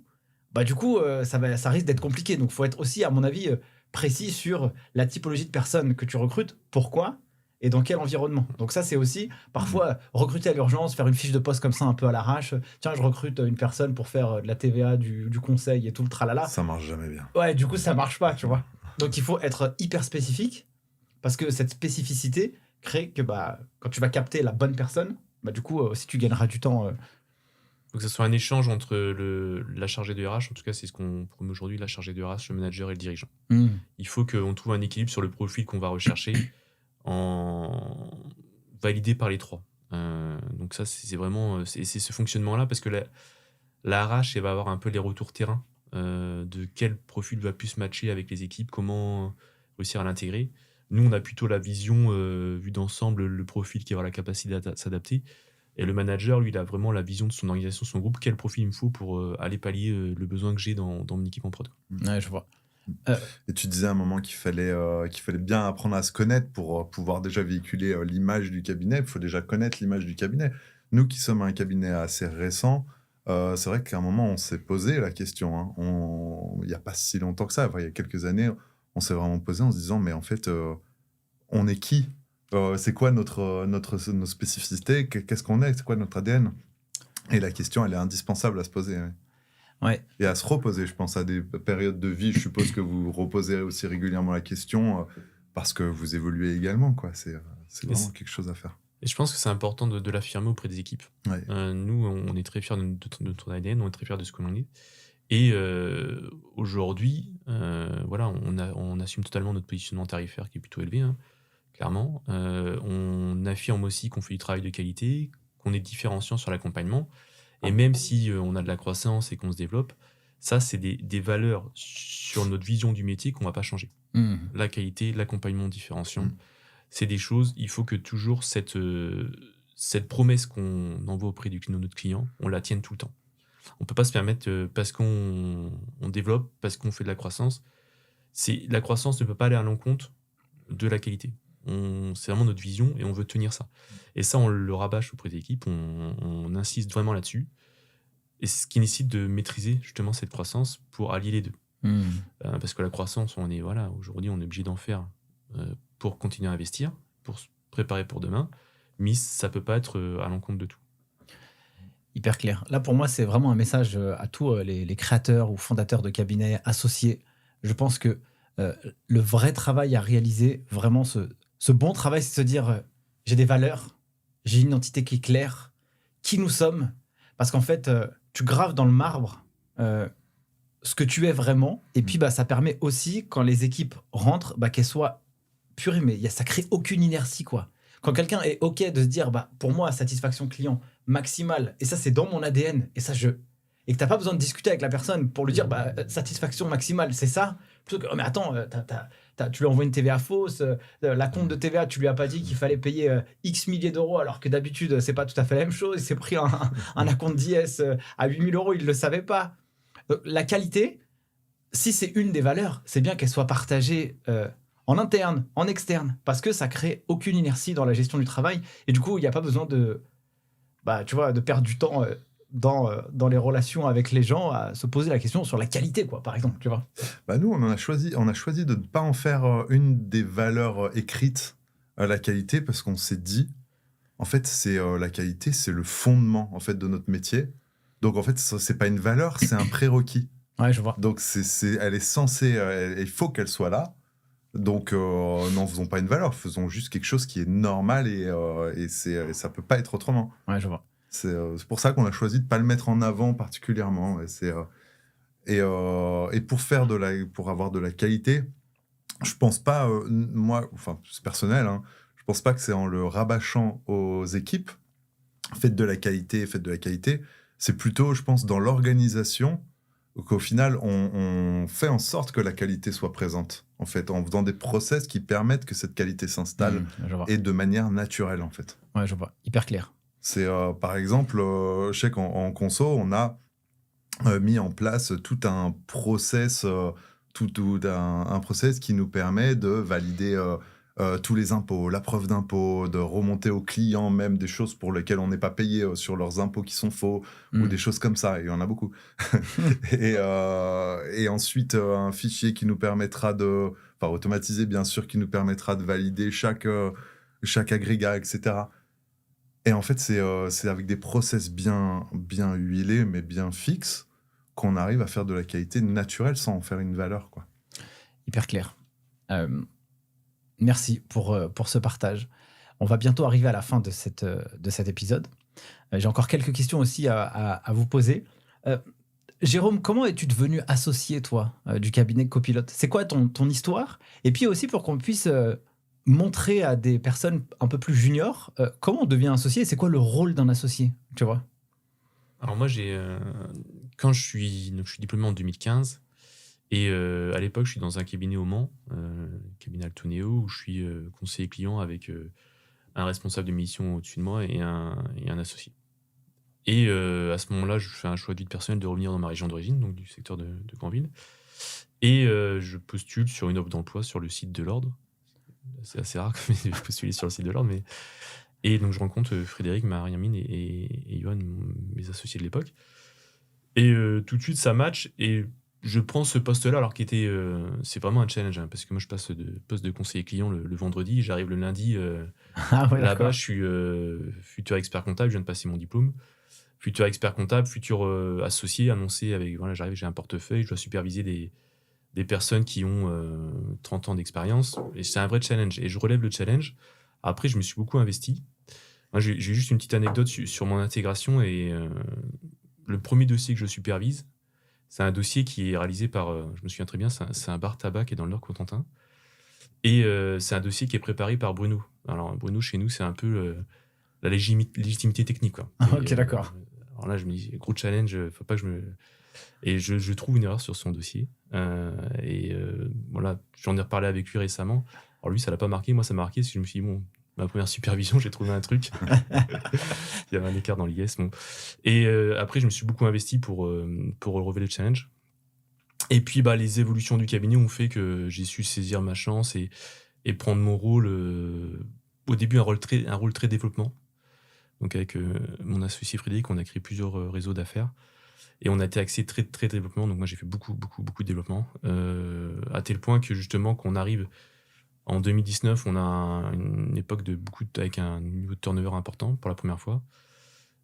du coup, ça risque d'être compliqué. Donc, il faut être aussi, à mon avis, précis sur la typologie de personnes que tu recrutes, pourquoi et dans quel environnement. Donc ça, c'est aussi, parfois, recruter à l'urgence, faire une fiche de poste comme ça, un peu à l'arrache. Tiens, je recrute une personne pour faire de la TVA, du conseil et tout le tralala. Ça marche jamais bien. Ouais, du coup, ça marche pas, tu vois. Donc, il faut être hyper spécifique, parce que cette spécificité crée que quand tu vas capter la bonne personne, du coup, aussi, tu gagneras du temps. Faut que ce soit un échange entre la chargée de RH, en tout cas, c'est ce qu'on promet aujourd'hui, la chargée de RH, le manager et le dirigeant. Il faut qu'on trouve un équilibre sur le profil qu'on va rechercher, validé par les trois. Donc ça, c'est vraiment c'est ce fonctionnement-là, parce que la RH, elle va avoir un peu les retours terrain de quel profil va plus matcher avec les équipes, comment réussir à l'intégrer. Nous, on a plutôt la vision vue d'ensemble, le profil qui aura la capacité de s'adapter. Et le manager, lui, il a vraiment la vision de son organisation, de son groupe, quel profil il me faut pour aller pallier le besoin que j'ai dans mon équipe en prod. Ouais, je vois. Et tu disais à un moment qu'il fallait bien apprendre à se connaître pour pouvoir déjà véhiculer l'image du cabinet. Il faut déjà connaître l'image du cabinet. Nous qui sommes un cabinet assez récent, c'est vrai qu'à un moment, on s'est posé la question. Hein. Il n'y a pas si longtemps que ça, il y a quelques années, on s'est vraiment posé en se disant, mais en fait, on est qui ? C'est quoi nos spécificités ? Qu'est-ce qu'on est ? C'est quoi notre ADN ? Et la question, elle est indispensable à se poser. Ouais. Et à se reposer, je pense, à des périodes de vie. Je suppose que vous reposez aussi régulièrement la question parce que vous évoluez également, quoi. C'est vraiment quelque chose à faire. Et je pense que c'est important de l'affirmer auprès des équipes. Ouais. Nous, on est très fiers de notre ADN, on est très fiers de ce que l'on est. Et aujourd'hui, on assume totalement notre positionnement tarifaire qui est plutôt élevé, hein, clairement. On affirme aussi qu'on fait du travail de qualité, qu'on est différenciant sur l'accompagnement. Et même si on a de la croissance et qu'on se développe, ça, c'est des valeurs sur notre vision du métier qu'on ne va pas changer. La qualité, l'accompagnement différenciant, c'est des choses, il faut que toujours cette cette promesse qu'on envoie auprès de notre client, on la tienne tout le temps. On ne peut pas se permettre, parce qu'on développe, parce qu'on fait de la croissance, la croissance ne peut pas aller à l'encontre de la qualité. C'est vraiment notre vision et on veut tenir ça. Et ça, on le rabâche auprès des équipes, on insiste vraiment là-dessus. Et c'est ce qui nécessite de maîtriser justement cette croissance pour allier les deux. Parce que la croissance, aujourd'hui, on est obligé d'en faire pour continuer à investir, pour se préparer pour demain, mais ça ne peut pas être à l'encontre de tout. Hyper clair. Là, pour moi, c'est vraiment un message à tous les créateurs ou fondateurs de cabinets associés. Je pense que le vrai travail à réaliser, vraiment ce bon travail, c'est de se dire j'ai des valeurs, j'ai une identité qui est claire, qui nous sommes, parce qu'en fait, tu graves dans le marbre ce que tu es vraiment, et puis ça permet aussi, quand les équipes rentrent, qu'elles soient purées, mais ça crée aucune inertie, quoi. Quand quelqu'un est OK de se dire, pour moi, satisfaction client maximale, et ça, c'est dans mon ADN, et que tu n'as pas besoin de discuter avec la personne pour lui dire, satisfaction maximale, c'est ça, plutôt que, oh, mais attends, tu lui envoies une TVA fausse, la compte de TVA, tu lui as pas dit qu'il fallait payer X milliers d'euros, alors que d'habitude, c'est pas tout à fait la même chose, il s'est pris un acompte d'IS à 8 000 euros, il ne le savait pas. La qualité, si c'est une des valeurs, c'est bien qu'elle soit partagée en interne, en externe, parce que ça crée aucune inertie dans la gestion du travail. Et du coup, il n'y a pas besoin de perdre du temps dans les relations avec les gens à se poser la question sur la qualité, quoi, par exemple. Tu vois. Nous, on a choisi de ne pas en faire une des valeurs écrites à la qualité, parce qu'on s'est dit, en fait, la qualité, c'est le fondement en fait, de notre métier. Donc, en fait, c'est pas une valeur, c'est un prérequis. Ouais, je vois. Donc, elle est censée, il faut qu'elle soit là. Donc, n'en faisons pas une valeur, faisons juste quelque chose qui est normal et ça peut pas être autrement. Ouais, je vois. C'est pour ça qu'on a choisi de pas le mettre en avant particulièrement. Et pour avoir de la qualité, je pense pas, moi, enfin, c'est personnel, hein, je pense pas que c'est en le rabâchant aux équipes, faites de la qualité. C'est plutôt, je pense, dans l'organisation qu'au final, on fait en sorte que la qualité soit présente, en fait, en faisant des process qui permettent que cette qualité s'installe et de manière naturelle, en fait. Ouais, je vois. Hyper clair. C'est, par exemple, je sais qu'en conso, on a mis en place tout un process, un process qui nous permet de valider tous les impôts, la preuve d'impôt, de remonter aux clients même des choses pour lesquelles on n'est pas payé sur leurs impôts qui sont faux, ou des choses comme ça, et il y en a beaucoup. et ensuite, un fichier qui nous permettra automatisé bien sûr, qui nous permettra de valider chaque agrégat, etc. Et en fait, c'est avec des process bien huilés, mais bien fixes, qu'on arrive à faire de la qualité naturelle sans en faire une valeur, quoi. Hyper clair. Merci pour ce partage. On va bientôt arriver à la fin de cet épisode. J'ai encore quelques questions aussi à vous poser. Jérôme, comment es-tu devenu associé, toi, du cabinet Copilote ? C'est quoi ton histoire ? Et puis aussi pour qu'on puisse montrer à des personnes un peu plus juniors comment on devient associé. C'est quoi le rôle d'un associé, tu vois ? Alors moi, quand je suis diplômé en 2015, et à l'époque, je suis dans un cabinet au Mans, cabinet Altonéo, où je suis conseiller client avec un responsable de mission au-dessus de moi et un associé. Et à ce moment-là, je fais un choix de vie personnel de revenir dans ma région d'origine, donc du secteur de Granville. Et je postule sur une offre d'emploi sur le site de l'Ordre. C'est assez rare de postuler sur le site de l'Ordre. Et donc, je rencontre Frédéric, Mariamine et Johan, mes associés de l'époque. Et tout de suite, ça match. Et je prends ce poste-là, alors c'est vraiment un challenge, hein, parce que moi, je passe de poste de conseiller client le vendredi. J'arrive le lundi. Là-bas, je suis futur expert comptable. Je viens de passer mon diplôme. Futur expert comptable, futur associé, annoncé avec... J'arrive, j'ai un portefeuille. Je dois superviser des personnes qui ont 30 ans d'expérience. Et c'est un vrai challenge. Et je relève le challenge. Après, je me suis beaucoup investi. Moi, j'ai juste une petite anecdote sur mon intégration. Et le premier dossier que je supervise, c'est un dossier qui est réalisé par... je me souviens très bien, c'est un bar tabac qui est dans le Nord-Cotentin. Et c'est un dossier qui est préparé par Bruno. Alors, Bruno, chez nous, c'est un peu la légitimité technique, quoi. Ok, d'accord. Alors là, je me dis, gros challenge, faut pas que je me... Et je trouve une erreur sur son dossier. Voilà, j'en ai reparlé avec lui récemment. Alors lui, ça l'a pas marqué. Moi, ça m'a marqué parce que je me suis dit, bon, ma première supervision, j'ai trouvé un truc. Il y avait un écart dans l'IS. Bon. Et après, je me suis beaucoup investi pour relever le challenge. Et puis, les évolutions du cabinet ont fait que j'ai su saisir ma chance et prendre mon rôle. Au début, un rôle très développement. Donc, avec mon associé Frédéric, on a créé plusieurs réseaux d'affaires. Et on a été axé très, très développement. Donc, moi, j'ai fait beaucoup de développement. À tel point que, justement, qu'on arrive en 2019, on a une époque avec un niveau de turnover important pour la première fois.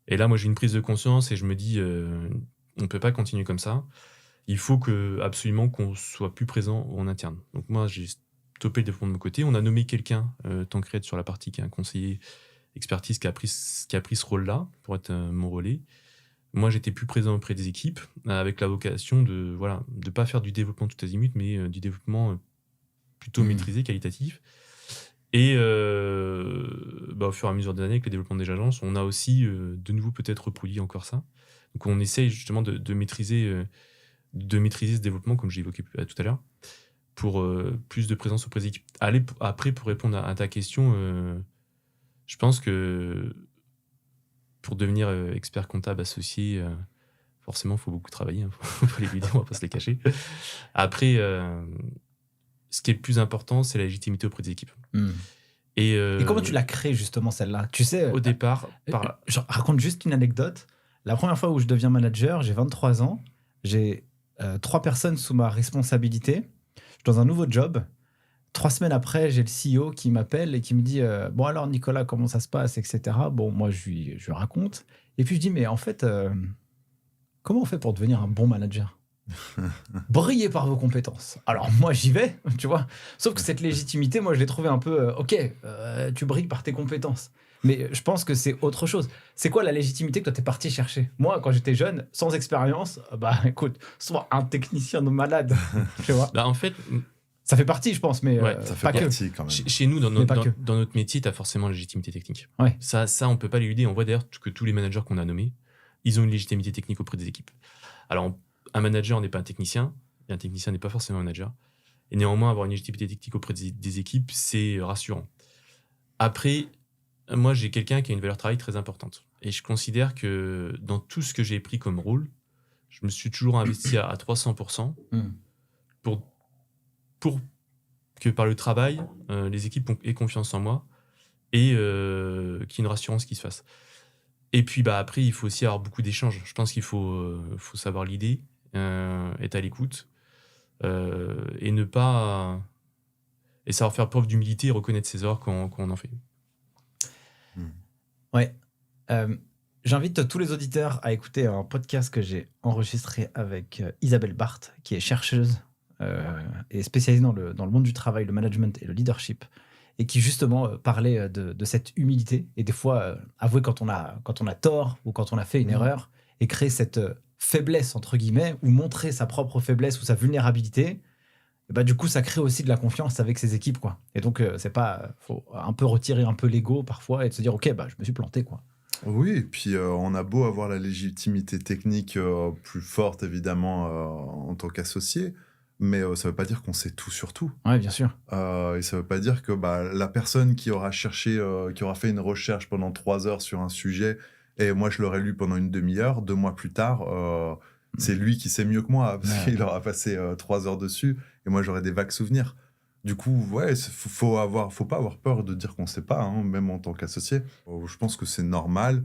Et là, moi, j'ai une prise de conscience et je me dis, on ne peut pas continuer comme ça. Il faut absolument qu'on soit plus présent en interne. Donc, moi, j'ai stoppé le développement de mon côté. On a nommé quelqu'un, Tancred, sur la partie qui est un conseiller expertise qui a pris ce rôle-là pour être mon relais. Moi, j'étais plus présent auprès des équipes avec la vocation de pas faire du développement tout azimut, mais du développement plutôt maîtrisé, qualitatif. Et au fur et à mesure des années, avec le développement des agences, on a aussi de nouveau peut-être reproduit encore ça. Donc, on essaye justement de maîtriser ce développement, comme j'ai évoqué tout à l'heure, pour plus de présence auprès des équipes. Après, pour répondre à ta question, je pense que pour devenir expert comptable associé, forcément, il faut beaucoup travailler. Faut pas l'éluder, on va pas se les cacher. Après, ce qui est le plus important, c'est la légitimité auprès des équipes. Et comment tu l'as créée, justement, celle-là? Tu sais, au départ, je raconte juste une anecdote. La première fois où je deviens manager, j'ai 23 ans. J'ai 3 personnes sous ma responsabilité. Je suis dans un nouveau job. 3 semaines après, j'ai le CEO qui m'appelle et qui me dit bon alors Nicolas, comment ça se passe, etc. Bon, moi je lui raconte et puis je dis mais en fait comment on fait pour devenir un bon manager? Brillez par vos compétences. Alors moi j'y vais, tu vois. Sauf que cette légitimité, moi je l'ai trouvée un peu ok, tu brilles par tes compétences. Mais je pense que c'est autre chose. C'est quoi la légitimité que toi t'es parti chercher? Moi, quand j'étais jeune, sans expérience, écoute, sois un technicien de malade, tu vois. En fait, ça fait partie, je pense, mais ça fait partie quand même. Chez nous, dans notre métier, tu as forcément la légitimité technique. Ouais. Ça, on peut pas l'éluder. On voit d'ailleurs que tous les managers qu'on a nommés, ils ont une légitimité technique auprès des équipes. Alors, un manager n'est pas un technicien, et un technicien n'est pas forcément un manager. Et néanmoins, avoir une légitimité technique auprès des équipes, c'est rassurant. Après, moi, j'ai quelqu'un qui a une valeur travail très importante. Et je considère que dans tout ce que j'ai pris comme rôle, je me suis toujours investi à 300% pour que par le travail, les équipes aient confiance en moi et qu'il y ait une rassurance qui se fasse. Et puis après, il faut aussi avoir beaucoup d'échanges. Je pense qu'il faut savoir l'idée, être à l'écoute et ne pas... Et savoir faire preuve d'humilité et reconnaître ses erreurs quand on en fait. Ouais. J'invite tous les auditeurs à écouter un podcast que j'ai enregistré avec Isabelle Barthes, qui est chercheuse et spécialisée dans le monde du travail, le management et le leadership, et qui justement parlait de cette humilité et des fois avouer quand on a tort ou quand on a fait une erreur et créer cette faiblesse entre guillemets ou montrer sa propre faiblesse ou sa vulnérabilité. Et du coup, ça crée aussi de la confiance avec ses équipes, quoi. Et donc, faut un peu retirer un peu l'ego parfois et de se dire, ok, je me suis planté, quoi. Oui, et puis on a beau avoir la légitimité technique plus forte, évidemment, en tant qu'associé, mais ça ne veut pas dire qu'on sait tout sur tout. Oui, bien sûr. Et ça ne veut pas dire que la personne qui aura cherché, qui aura fait une recherche pendant 3 heures sur un sujet, et moi je l'aurais lu pendant une demi-heure, 2 mois plus tard, c'est lui qui sait mieux que moi, parce qu'il aura passé 3 heures dessus, et moi j'aurais des vagues souvenirs. Du coup, ouais, faut pas avoir peur de dire qu'on ne sait pas, hein, même en tant qu'associé. Je pense que c'est normal,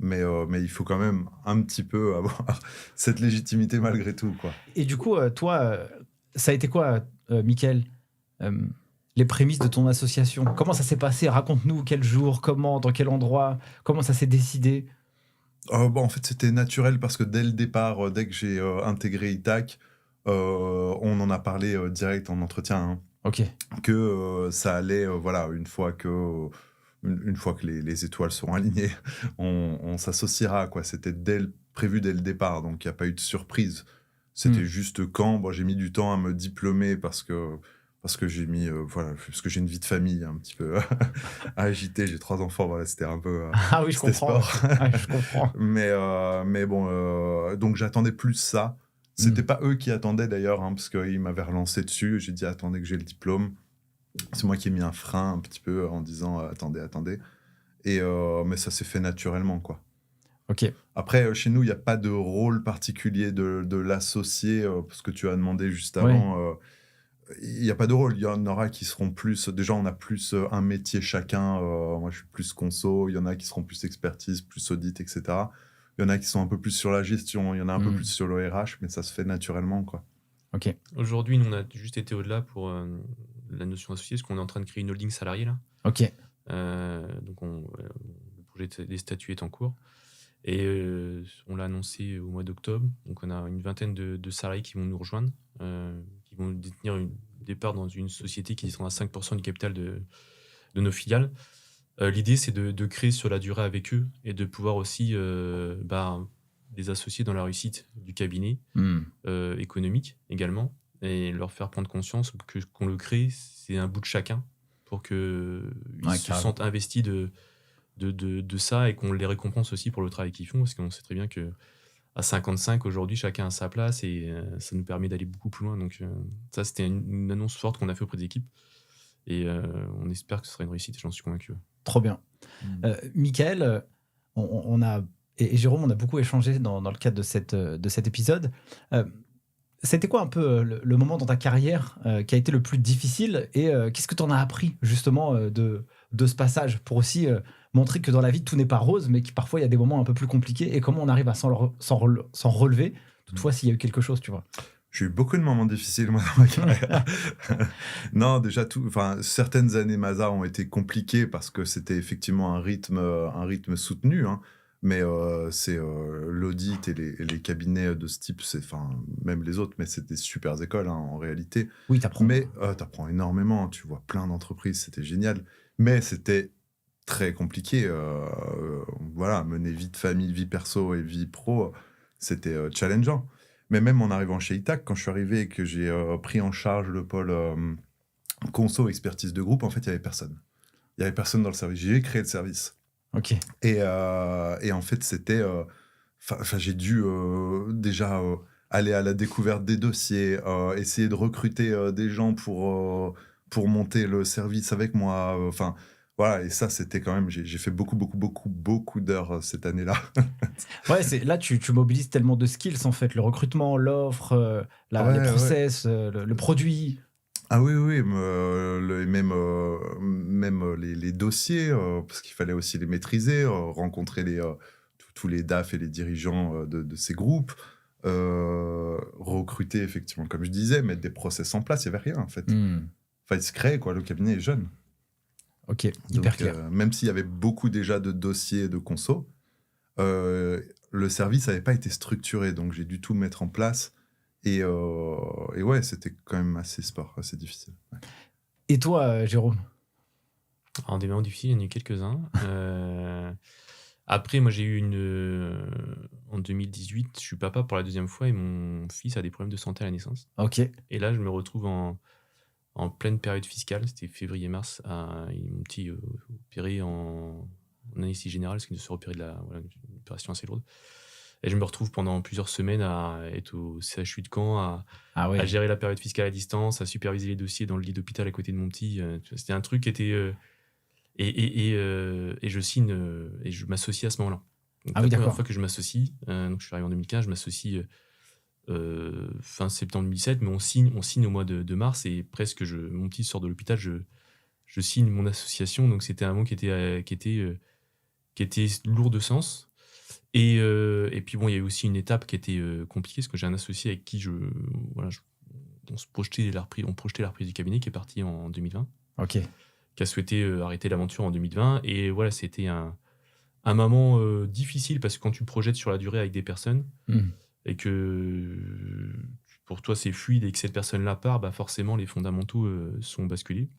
mais il faut quand même un petit peu avoir cette légitimité malgré tout, quoi. Et du coup, toi, ça a été quoi, Mickaël, les prémices de ton association? Comment ça s'est passé? Raconte-nous quel jour, comment, dans quel endroit, comment ça s'est décidé? En fait, c'était naturel parce que dès le départ, dès que j'ai intégré Itac, on en a parlé direct en entretien, hein. Ok. Que ça allait, une fois que les étoiles seront alignées, on s'associera, quoi. C'était prévu dès le départ, donc il n'y a pas eu de surprise. C'était juste quand j'ai mis du temps à me diplômer parce que j'ai mis parce que j'ai une vie de famille un petit peu agitée. J'ai 3 enfants, voilà, c'était un peu ah oui, je comprends. Je comprends. mais bon, donc j'attendais plus ça. C'était pas eux qui attendaient d'ailleurs, hein, parce qu'ils m'avaient relancé dessus. J'ai dit attendez que j'ai le diplôme. C'est moi qui ai mis un frein un petit peu en disant attendez. Mais ça s'est fait naturellement, quoi. Ok. Après, chez nous, il n'y a pas de rôle particulier de l'associé, parce que tu as demandé juste avant. Il n'y a pas de rôle. Il y en aura qui seront plus. Déjà, on a plus un métier chacun. Moi, je suis plus conso. Il y en a qui seront plus expertise, plus audit, etc. Il y en a qui sont un peu plus sur la gestion. Il y en a un peu plus sur le RH, mais ça se fait naturellement, quoi. Ok. Aujourd'hui, nous, on a juste été au-delà pour la notion associée, parce qu'on est en train de créer une holding salariée, là. Ok. Donc, le projet des statuts est en cours. Et on l'a annoncé au mois d'octobre. Donc, on a une vingtaine de salariés qui vont nous rejoindre, qui vont détenir des parts dans une société qui sera à 5% du capital de nos filiales. L'idée, c'est de créer sur la durée avec eux et de pouvoir aussi les associer dans la réussite du cabinet économique également, et leur faire prendre conscience qu'on le crée, c'est un bout de chacun pour qu'ils se sentent investis de ça, et qu'on les récompense aussi pour le travail qu'ils font, parce qu'on sait très bien que à 55 aujourd'hui, chacun a sa place, et ça nous permet d'aller beaucoup plus loin. Donc ça, c'était une annonce forte qu'on a fait auprès des équipes, et on espère que ce sera une réussite, j'en suis convaincu. Trop bien. Michael, on a, et Jérôme, on a beaucoup échangé dans le cadre de cet épisode. C'était quoi un peu le moment dans ta carrière qui a été le plus difficile, et qu'est-ce que tu en as appris justement de ce passage, pour aussi montrer que dans la vie tout n'est pas rose, mais que parfois il y a des moments un peu plus compliqués, et comment on arrive à s'en relever, toutefois s'il y a eu quelque chose, tu vois. J'ai eu beaucoup de moments difficiles, moi, dans ma carrière. Non, déjà, certaines années Mazars ont été compliquées parce que c'était effectivement un rythme soutenu, hein. Mais c'est l'audit et les cabinets de ce type, même les autres, mais c'est des super écoles, hein, en réalité. Oui, t'apprends. Mais t'apprends énormément, tu vois plein d'entreprises, c'était génial. Mais c'était très compliqué. Voilà, mener vie de famille, vie perso et vie pro, c'était challengeant. Mais même en arrivant chez Itac, quand je suis arrivé et que j'ai pris en charge le pôle conso expertise de groupe, en fait, il n'y avait personne. Il n'y avait personne dans le service. J'ai créé le service. Ok. Et en fait, c'était... j'ai dû déjà aller à la découverte des dossiers, essayer de recruter des gens pour monter le service avec moi. Voilà, et ça, c'était quand même... J'ai fait beaucoup d'heures cette année-là. Ouais, là, tu mobilises tellement de skills, en fait. Le recrutement, l'offre, les process, le produit. Ah oui, même les dossiers, parce qu'il fallait aussi les maîtriser, rencontrer tous les DAF et les dirigeants de ces groupes, recruter, effectivement, comme je disais, mettre des process en place, il n'y avait rien, en fait. Il se crée, quoi, le cabinet est jeune. Ok, hyper clair. Même s'il y avait beaucoup déjà de dossiers de conso, le service n'avait pas été structuré, donc j'ai dû tout mettre en place. Et ouais, c'était quand même assez difficile. Ouais. Et toi, Jérôme ? Alors, des moments difficiles, il y en a eu quelques-uns. Après, moi, j'ai eu en 2018, je suis papa pour la deuxième fois, et mon fils a des problèmes de santé à la naissance. Ok. Et là, je me retrouve en pleine période fiscale, c'était février-mars, mon petit opéré en anesthésie générale, parce qu'il se repérait une opération assez lourde. Et je me retrouve pendant plusieurs semaines à être au CHU de Caen, à gérer la période fiscale à distance, à superviser les dossiers dans le lit d'hôpital à côté de mon petit. C'était un truc qui était... Et je signe, et je m'associe à ce moment-là. Donc, la première fois que je m'associe, donc je suis arrivé en 2015, je m'associe fin septembre 2017, mais on signe au mois de mars, et presque mon petit sort de l'hôpital, je signe mon association. Donc c'était un mot qui était lourd de sens. Et puis bon, il y a eu aussi une étape qui était compliquée, parce que j'ai un associé avec qui on projetait la reprise du cabinet, qui est parti en 2020. Ok. Qui a souhaité arrêter l'aventure en 2020. Et voilà, c'était un moment difficile, parce que quand tu projettes sur la durée avec des personnes, et que pour toi c'est fluide, et que cette personne-là part, forcément les fondamentaux sont basculés.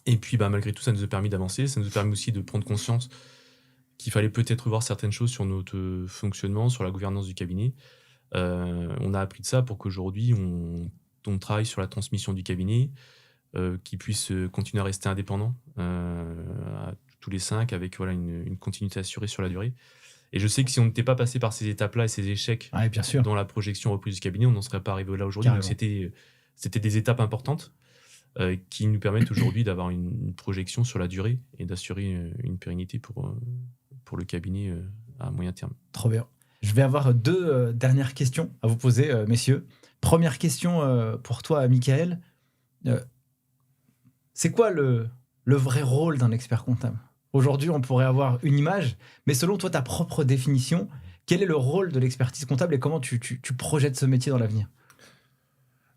Et puis malgré tout, ça nous a permis d'avancer, ça nous a permis aussi de prendre conscience qu'il fallait peut-être revoir certaines choses sur notre fonctionnement, sur la gouvernance du cabinet. On a appris de ça pour qu'aujourd'hui, on travaille sur la transmission du cabinet, qui puisse continuer à rester indépendant à tous les 5, avec une continuité assurée sur la durée. Et je sais que si on n'était pas passé par ces étapes-là et ces échecs bien sûr, dans la projection reprise du cabinet, on n'en serait pas arrivé là aujourd'hui. Donc c'était des étapes importantes. qui nous permettent aujourd'hui d'avoir une projection sur la durée et d'assurer une pérennité pour le cabinet à moyen terme. Trop bien. Je vais avoir 2 dernières questions à vous poser, messieurs. Première question pour toi, Michael. C'est quoi le vrai rôle d'un expert comptable ? Aujourd'hui, on pourrait avoir une image, mais selon toi, ta propre définition, quel est le rôle de l'expertise comptable et comment tu projettes ce métier dans l'avenir ?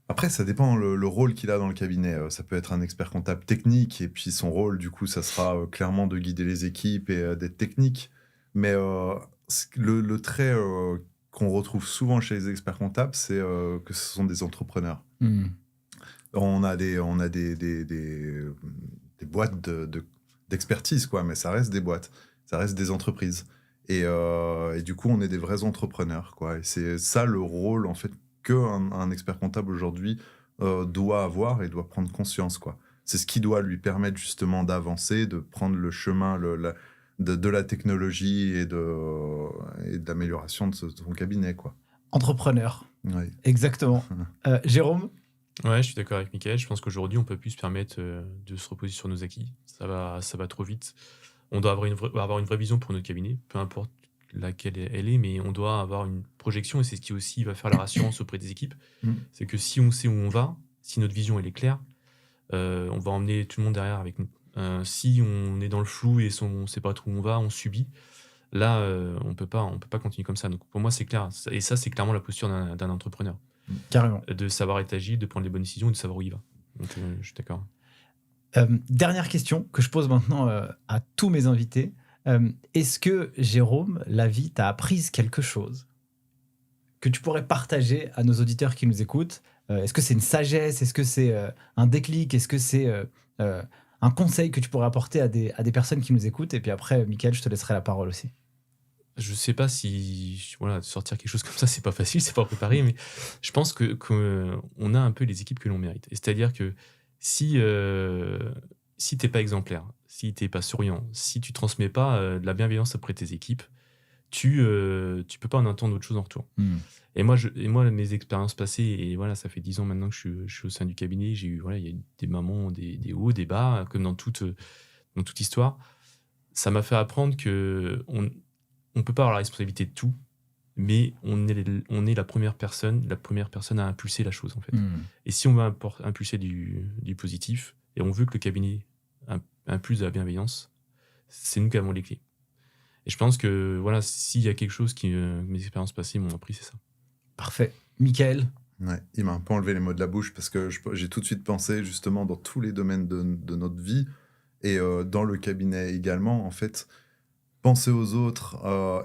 Après, ça dépend le rôle qu'il a dans le cabinet. Ça peut être un expert comptable technique, et puis son rôle, du coup, ça sera clairement de guider les équipes et d'être technique. Mais le trait qu'on retrouve souvent chez les experts comptables, c'est que ce sont des entrepreneurs. On a des boîtes d'expertise, quoi, mais ça reste des boîtes, ça reste des entreprises. Et du coup, on est des vrais entrepreneurs, quoi. Et c'est ça le rôle, en fait, qu'un expert comptable aujourd'hui doit avoir et doit prendre conscience, quoi. C'est ce qui doit lui permettre justement d'avancer, de prendre le chemin de la technologie et de l'amélioration de son cabinet, quoi. Entrepreneur. Oui. Exactement. Jérôme ? Ouais, je suis d'accord avec Mickaël. Je pense qu'aujourd'hui, on peut plus se permettre de se reposer sur nos acquis. Ça va trop vite. On doit avoir une vraie vision pour notre cabinet, peu importe laquelle elle est, mais on doit avoir une projection, et c'est ce qui aussi va faire la rassurance auprès des équipes. C'est que si on sait où on va, si notre vision elle est claire, on va emmener tout le monde derrière avec nous. Si on est dans le flou et on ne sait pas trop où on va, on subit. Là, on peut pas continuer comme ça. Donc pour moi, c'est clair. Et ça, c'est clairement la posture d'un entrepreneur. Carrément. De savoir être agile, de prendre les bonnes décisions et de savoir où il va. Donc je suis d'accord. Dernière question que je pose maintenant à tous mes invités. Est-ce que, Jérôme, la vie t'a appris quelque chose que tu pourrais partager à nos auditeurs qui nous écoutent ? Est-ce que c'est une sagesse ? Est-ce que c'est un déclic ? Est-ce que c'est un conseil que tu pourrais apporter à des personnes qui nous écoutent ? Et puis après, Mickaël, je te laisserai la parole aussi. Je sais pas si sortir quelque chose comme ça, c'est pas facile, c'est pas préparé, mais je pense qu'on a un peu les équipes que l'on mérite. C'est-à-dire que si t'es pas exemplaire, si t'es pas souriant, si tu transmets pas de la bienveillance auprès de tes équipes, tu peux pas en attendre autre chose en retour. Et moi, mes expériences passées, et voilà, ça fait 10 ans maintenant que je suis au sein du cabinet, il y a eu des moments, des hauts, des bas, comme dans toute histoire. Ça m'a fait apprendre que on peut pas avoir la responsabilité de tout, mais on est la première personne à impulser la chose, en fait. Et si on veut impulser du positif, et on veut que le cabinet impulse de la bienveillance, c'est nous qui avons les clés. Et je pense que voilà, s'il y a quelque chose que mes expériences passées m'ont appris, c'est ça. Parfait. Mickaël ? Ouais, il m'a un peu enlevé les mots de la bouche, parce que j'ai tout de suite pensé justement dans tous les domaines de notre vie, et dans le cabinet également, en fait. Penser aux autres,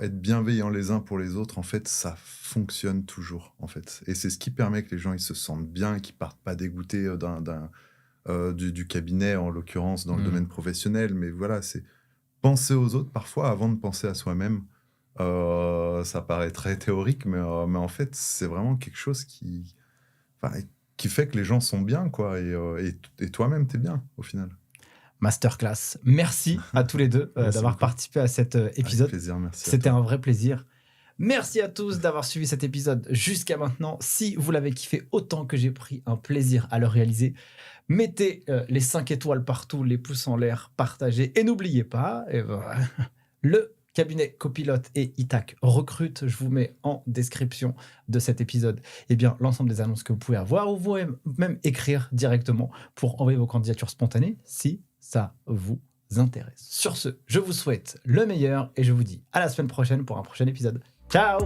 être bienveillants les uns pour les autres, en fait, ça fonctionne toujours, en fait. Et c'est ce qui permet que les gens ils se sentent bien, qu'ils partent pas dégoûtés du cabinet, en l'occurrence dans le domaine professionnel. Mais voilà, c'est penser aux autres parfois avant de penser à soi-même. Ça paraît très théorique, mais en fait, c'est vraiment quelque chose qui fait que les gens sont bien, quoi. Et toi-même, t'es bien, au final. Masterclass. Merci à tous les deux d'avoir participé à cet épisode. Avec plaisir, merci. C'était un vrai plaisir. Merci à tous d'avoir suivi cet épisode jusqu'à maintenant. Si vous l'avez kiffé autant que j'ai pris un plaisir à le réaliser, mettez les 5 étoiles partout, les pouces en l'air, partagez. Et n'oubliez pas, le cabinet Copilote et Itac recrute. Je vous mets en description de cet épisode l'ensemble des annonces que vous pouvez avoir, ou vous pouvez même écrire directement pour envoyer vos candidatures spontanées si ça vous intéresse. Sur ce, je vous souhaite le meilleur et je vous dis à la semaine prochaine pour un prochain épisode. Ciao!